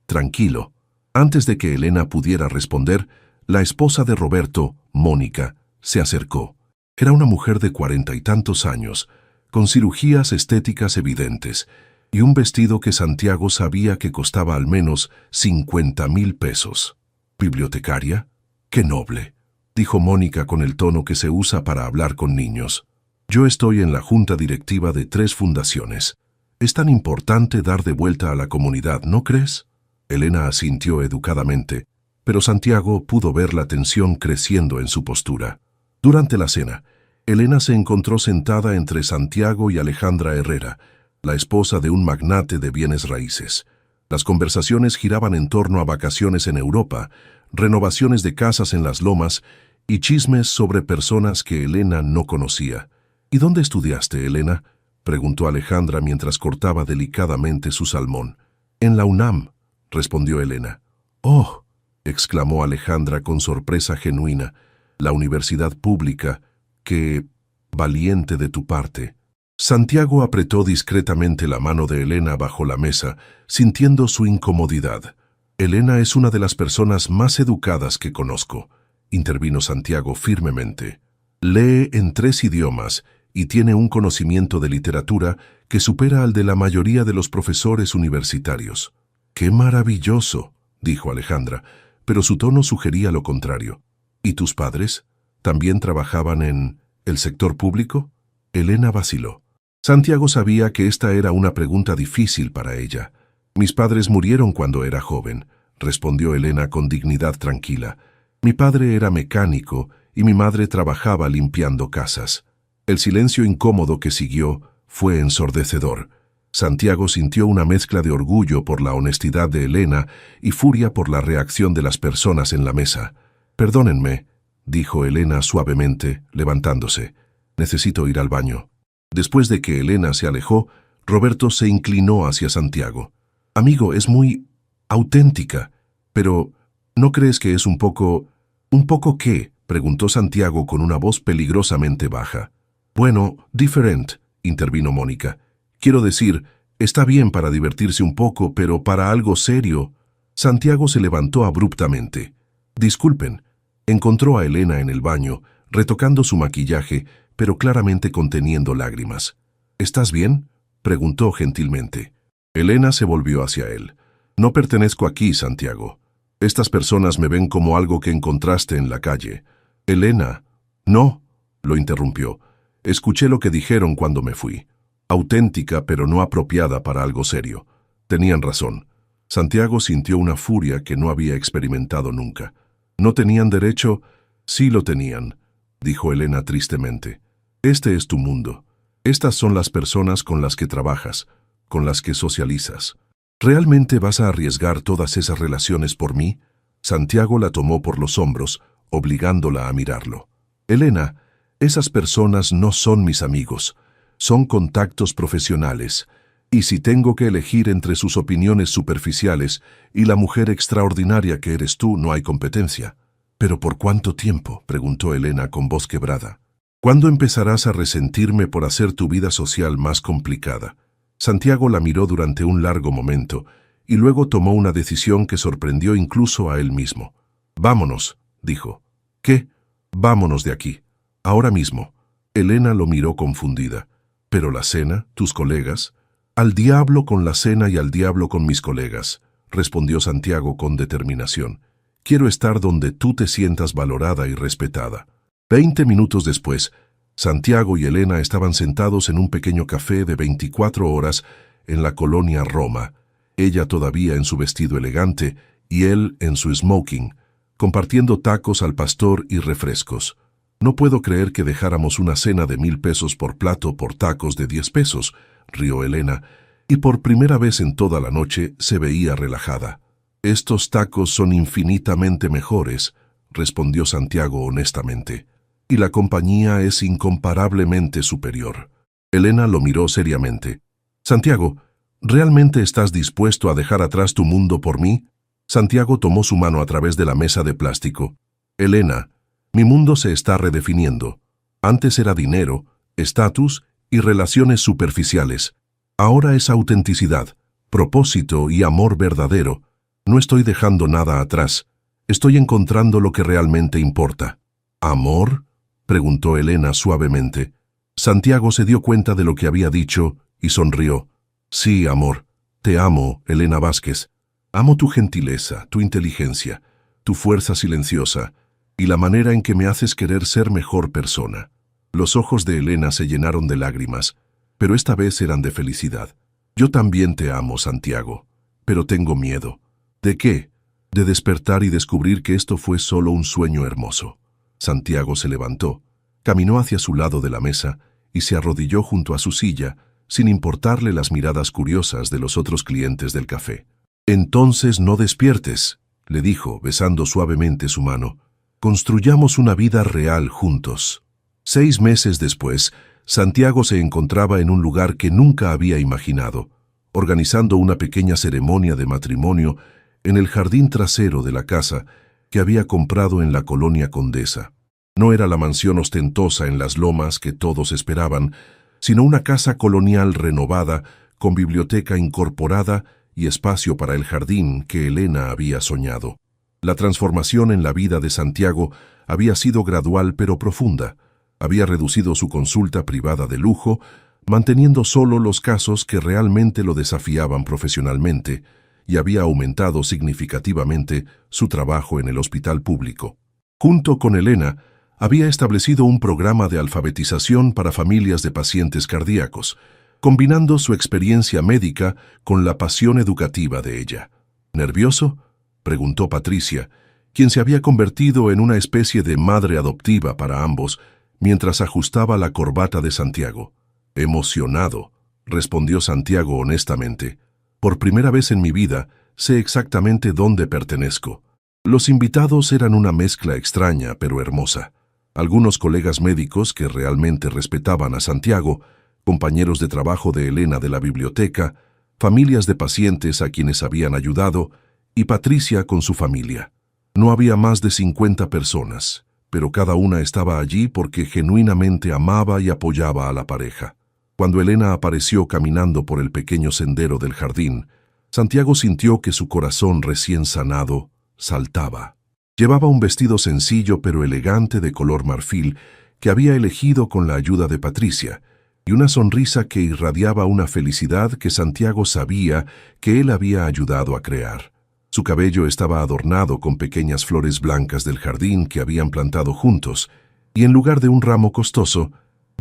[SPEAKER 1] tranquilo». Antes de que Elena pudiera responder, la esposa de Roberto, Mónica, se acercó. Era una mujer de 40 y tantos años, con cirugías estéticas evidentes, y un vestido que Santiago sabía que costaba al menos 50,000 pesos. «¿Bibliotecaria? ¡Qué noble!», dijo Mónica con el tono que se usa para hablar con niños. «Yo estoy en la junta directiva de 3 fundaciones. Es tan importante dar de vuelta a la comunidad, ¿no crees?». Elena asintió educadamente, pero Santiago pudo ver la tensión creciendo en su postura. Durante la cena, Elena se encontró sentada entre Santiago y Alejandra Herrera, la esposa de un magnate de bienes raíces. Las conversaciones giraban en torno a vacaciones en Europa, renovaciones de casas en las lomas y chismes sobre personas que Elena no conocía. ¿Y dónde estudiaste, Elena?, preguntó Alejandra mientras cortaba delicadamente su salmón. En la UNAM, respondió Elena. ¡Oh!, exclamó Alejandra con sorpresa genuina. La universidad pública. ¡Qué valiente de tu parte! Santiago apretó discretamente la mano de Elena bajo la mesa, sintiendo su incomodidad. Elena es una de las personas más educadas que conozco, intervino Santiago firmemente. Lee en 3 idiomas y tiene un conocimiento de literatura que supera al de la mayoría de los profesores universitarios. ¡Qué maravilloso!, dijo Alejandra, pero su tono sugería lo contrario. ¿Y tus padres? ¿También trabajaban en el sector público? Elena vaciló. Santiago sabía que esta era una pregunta difícil para ella. Mis padres murieron cuando era joven, respondió Elena con dignidad tranquila. Mi padre era mecánico y mi madre trabajaba limpiando casas. El silencio incómodo que siguió fue ensordecedor. Santiago sintió una mezcla de orgullo por la honestidad de Elena y furia por la reacción de las personas en la mesa. Perdónenme, dijo Elena suavemente, levantándose. Necesito ir al baño. Después de que Elena se alejó, Roberto se inclinó hacia Santiago. Amigo, es muy auténtica, pero ¿no crees que es un poco... ¿Un poco qué?, preguntó Santiago con una voz peligrosamente baja. Bueno, different, intervino Mónica. Quiero decir, está bien para divertirse un poco, pero para algo serio. Santiago se levantó abruptamente. Disculpen. Encontró a Elena en el baño, retocando su maquillaje, pero claramente conteniendo lágrimas. ¿Estás bien?, preguntó gentilmente. Elena se volvió hacia él. No pertenezco aquí, Santiago. Estas personas me ven como algo que encontraste en la calle. Elena. No, lo interrumpió. Escuché lo que dijeron cuando me fui. Auténtica, pero no apropiada para algo serio. Tenían razón. Santiago sintió una furia que no había experimentado nunca. ¿No tenían derecho? Sí lo tenían, dijo Elena tristemente. Este es tu mundo. Estas son las personas con las que trabajas, con las que socializas. ¿Realmente vas a arriesgar todas esas relaciones por mí? Santiago la tomó por los hombros, obligándola a mirarlo. Elena, esas personas no son mis amigos. Son contactos profesionales. Y si tengo que elegir entre sus opiniones superficiales y la mujer extraordinaria que eres tú, no hay competencia. ¿Pero por cuánto tiempo?, preguntó Elena con voz quebrada. ¿Cuándo empezarás a resentirme por hacer tu vida social más complicada? Santiago la miró durante un largo momento y luego tomó una decisión que sorprendió incluso a él mismo. Vámonos, dijo. ¿Qué? Vámonos de aquí. Ahora mismo. Elena lo miró confundida. ¿Pero la cena? ¿Tus colegas? Al diablo con la cena y al diablo con mis colegas, respondió Santiago con determinación. Quiero estar donde tú te sientas valorada y respetada. 20 minutos después, Santiago y Elena estaban sentados en un pequeño café de 24 horas en la colonia Roma, ella todavía en su vestido elegante y él en su smoking, compartiendo tacos al pastor y refrescos. No puedo creer que dejáramos una cena de 1,000 pesos por plato por tacos de 10 pesos, rió Elena, y por primera vez en toda la noche se veía relajada. Estos tacos son infinitamente mejores, respondió Santiago honestamente. Y la compañía es incomparablemente superior. Elena lo miró seriamente. Santiago, ¿realmente estás dispuesto a dejar atrás tu mundo por mí? Santiago tomó su mano a través de la mesa de plástico. Elena, mi mundo se está redefiniendo. Antes era dinero, estatus y relaciones superficiales. Ahora es autenticidad, propósito y amor verdadero. No estoy dejando nada atrás. Estoy encontrando lo que realmente importa. ¿Amor?, preguntó Elena suavemente. Santiago se dio cuenta de lo que había dicho y sonrió. Sí, amor. Te amo, Elena Vázquez. Amo tu gentileza, tu inteligencia, tu fuerza silenciosa y la manera en que me haces querer ser mejor persona. Los ojos de Elena se llenaron de lágrimas, pero esta vez eran de felicidad. Yo también te amo, Santiago, pero tengo miedo. ¿De qué? De despertar y descubrir que esto fue solo un sueño hermoso. Santiago se levantó, caminó hacia su lado de la mesa y se arrodilló junto a su silla, sin importarle las miradas curiosas de los otros clientes del café. Entonces no despiertes, le dijo, besando suavemente su mano. Construyamos una vida real juntos. 6 meses después, Santiago se encontraba en un lugar que nunca había imaginado, organizando una pequeña ceremonia de matrimonio en el jardín trasero de la casa que había comprado en la colonia Condesa. No era la mansión ostentosa en las lomas que todos esperaban, sino una casa colonial renovada, con biblioteca incorporada y espacio para el jardín que Elena había soñado. La transformación en la vida de Santiago había sido gradual pero profunda. Había reducido su consulta privada de lujo, manteniendo solo los casos que realmente lo desafiaban profesionalmente, y había aumentado significativamente su trabajo en el hospital público. Junto con Elena, había establecido un programa de alfabetización para familias de pacientes cardíacos, combinando su experiencia médica con la pasión educativa de ella. ¿Nervioso?, preguntó Patricia, quien se había convertido en una especie de madre adoptiva para ambos, mientras ajustaba la corbata de Santiago. Emocionado, respondió Santiago honestamente. Por primera vez en mi vida, sé exactamente dónde pertenezco. Los invitados eran una mezcla extraña pero hermosa. Algunos colegas médicos que realmente respetaban a Santiago, compañeros de trabajo de Elena de la biblioteca, familias de pacientes a quienes habían ayudado, y Patricia con su familia. No había más de 50 personas, pero cada una estaba allí porque genuinamente amaba y apoyaba a la pareja. Cuando Elena apareció caminando por el pequeño sendero del jardín, Santiago sintió que su corazón recién sanado saltaba. Llevaba un vestido sencillo pero elegante de color marfil que había elegido con la ayuda de Patricia, y una sonrisa que irradiaba una felicidad que Santiago sabía que él había ayudado a crear. Su cabello estaba adornado con pequeñas flores blancas del jardín que habían plantado juntos, y en lugar de un ramo costoso,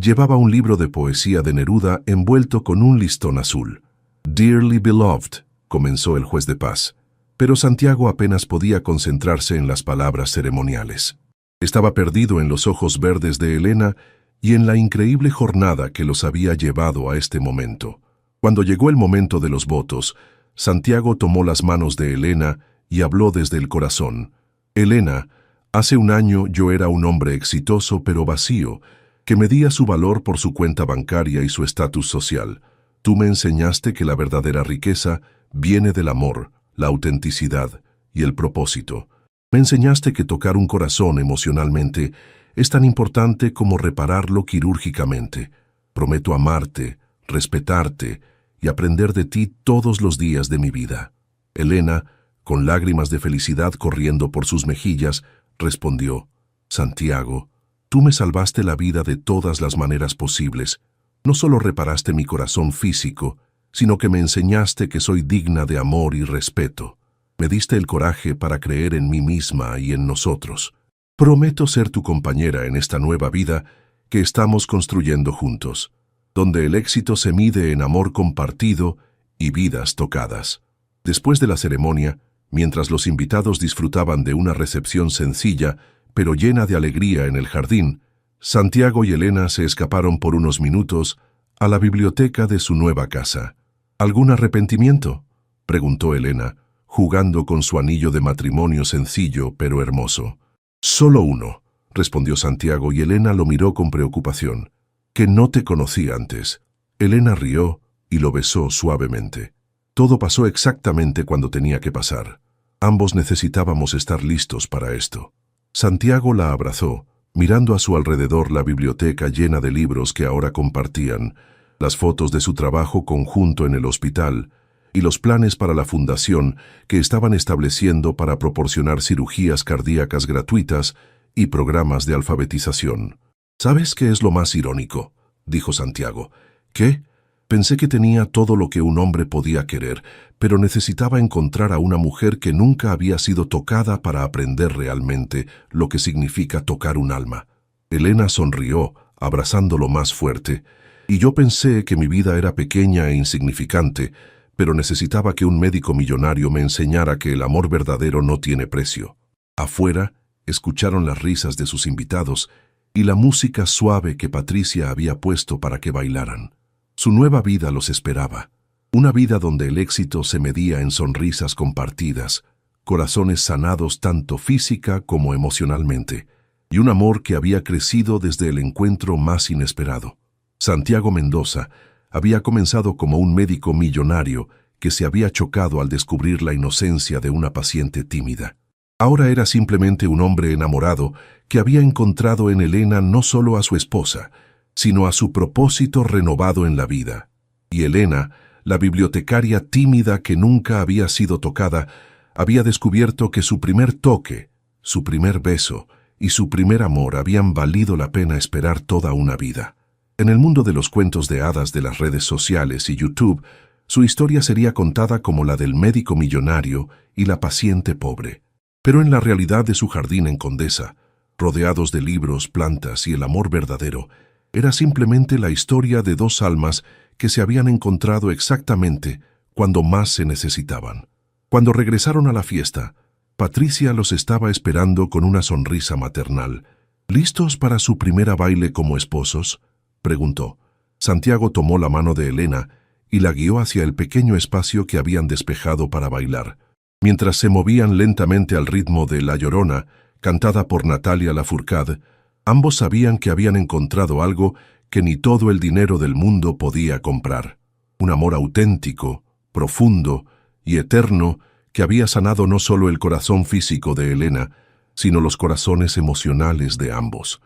[SPEAKER 1] llevaba un libro de poesía de Neruda envuelto con un listón azul. «Dearly beloved», comenzó el juez de paz, pero Santiago apenas podía concentrarse en las palabras ceremoniales. Estaba perdido en los ojos verdes de Elena y en la increíble jornada que los había llevado a este momento. Cuando llegó el momento de los votos, Santiago tomó las manos de Elena y habló desde el corazón. «Elena, hace un año yo era un hombre exitoso pero vacío, que medía su valor por su cuenta bancaria y su estatus social. Tú me enseñaste que la verdadera riqueza viene del amor, la autenticidad y el propósito. Me enseñaste que tocar un corazón emocionalmente es tan importante como repararlo quirúrgicamente. Prometo amarte, respetarte y aprender de ti todos los días de mi vida». Elena, con lágrimas de felicidad corriendo por sus mejillas, respondió: «Santiago, tú me salvaste la vida de todas las maneras posibles. No solo reparaste mi corazón físico, sino que me enseñaste que soy digna de amor y respeto. Me diste el coraje para creer en mí misma y en nosotros. Prometo ser tu compañera en esta nueva vida que estamos construyendo juntos, donde el éxito se mide en amor compartido y vidas tocadas». Después de la ceremonia, mientras los invitados disfrutaban de una recepción sencilla, pero llena de alegría en el jardín, Santiago y Elena se escaparon por unos minutos a la biblioteca de su nueva casa. «¿Algún arrepentimiento?», preguntó Elena, jugando con su anillo de matrimonio sencillo pero hermoso. «Solo uno», respondió Santiago, y Elena lo miró con preocupación. «Que no te conocí antes». Elena rió y lo besó suavemente. Todo pasó exactamente cuando tenía que pasar. Ambos necesitábamos estar listos para esto. Santiago la abrazó, mirando a su alrededor la biblioteca llena de libros que ahora compartían, las fotos de su trabajo conjunto en el hospital y los planes para la fundación que estaban estableciendo para proporcionar cirugías cardíacas gratuitas y programas de alfabetización. «¿Sabes qué es lo más irónico?», dijo Santiago. «¿Qué? Pensé que tenía todo lo que un hombre podía querer, pero necesitaba encontrar a una mujer que nunca había sido tocada para aprender realmente lo que significa tocar un alma». Elena sonrió, abrazándolo más fuerte, «y yo pensé que mi vida era pequeña e insignificante, pero necesitaba que un médico millonario me enseñara que el amor verdadero no tiene precio». Afuera, escucharon las risas de sus invitados y la música suave que Patricia había puesto para que bailaran. Su nueva vida los esperaba, una vida donde el éxito se medía en sonrisas compartidas, corazones sanados tanto física como emocionalmente, y un amor que había crecido desde el encuentro más inesperado. Santiago Mendoza había comenzado como un médico millonario que se había chocado al descubrir la inocencia de una paciente tímida. Ahora era simplemente un hombre enamorado que había encontrado en Elena no solo a su esposa, sino a su propósito renovado en la vida. Y Elena, la bibliotecaria tímida que nunca había sido tocada, había descubierto que su primer toque, su primer beso y su primer amor habían valido la pena esperar toda una vida. En el mundo de los cuentos de hadas de las redes sociales y YouTube, su historia sería contada como la del médico millonario y la paciente pobre. Pero en la realidad de su jardín en Condesa, rodeados de libros, plantas y el amor verdadero, era simplemente la historia de dos almas que se habían encontrado exactamente cuando más se necesitaban. Cuando regresaron a la fiesta, Patricia los estaba esperando con una sonrisa maternal. ¿Listos para su primera baile como esposos?, preguntó. Santiago tomó la mano de Elena y la guió hacia el pequeño espacio que habían despejado para bailar. Mientras se movían lentamente al ritmo de La Llorona, cantada por Natalia Lafourcade, ambos sabían que habían encontrado algo que ni todo el dinero del mundo podía comprar. Un amor auténtico, profundo y eterno que había sanado no solo el corazón físico de Elena, sino los corazones emocionales de ambos.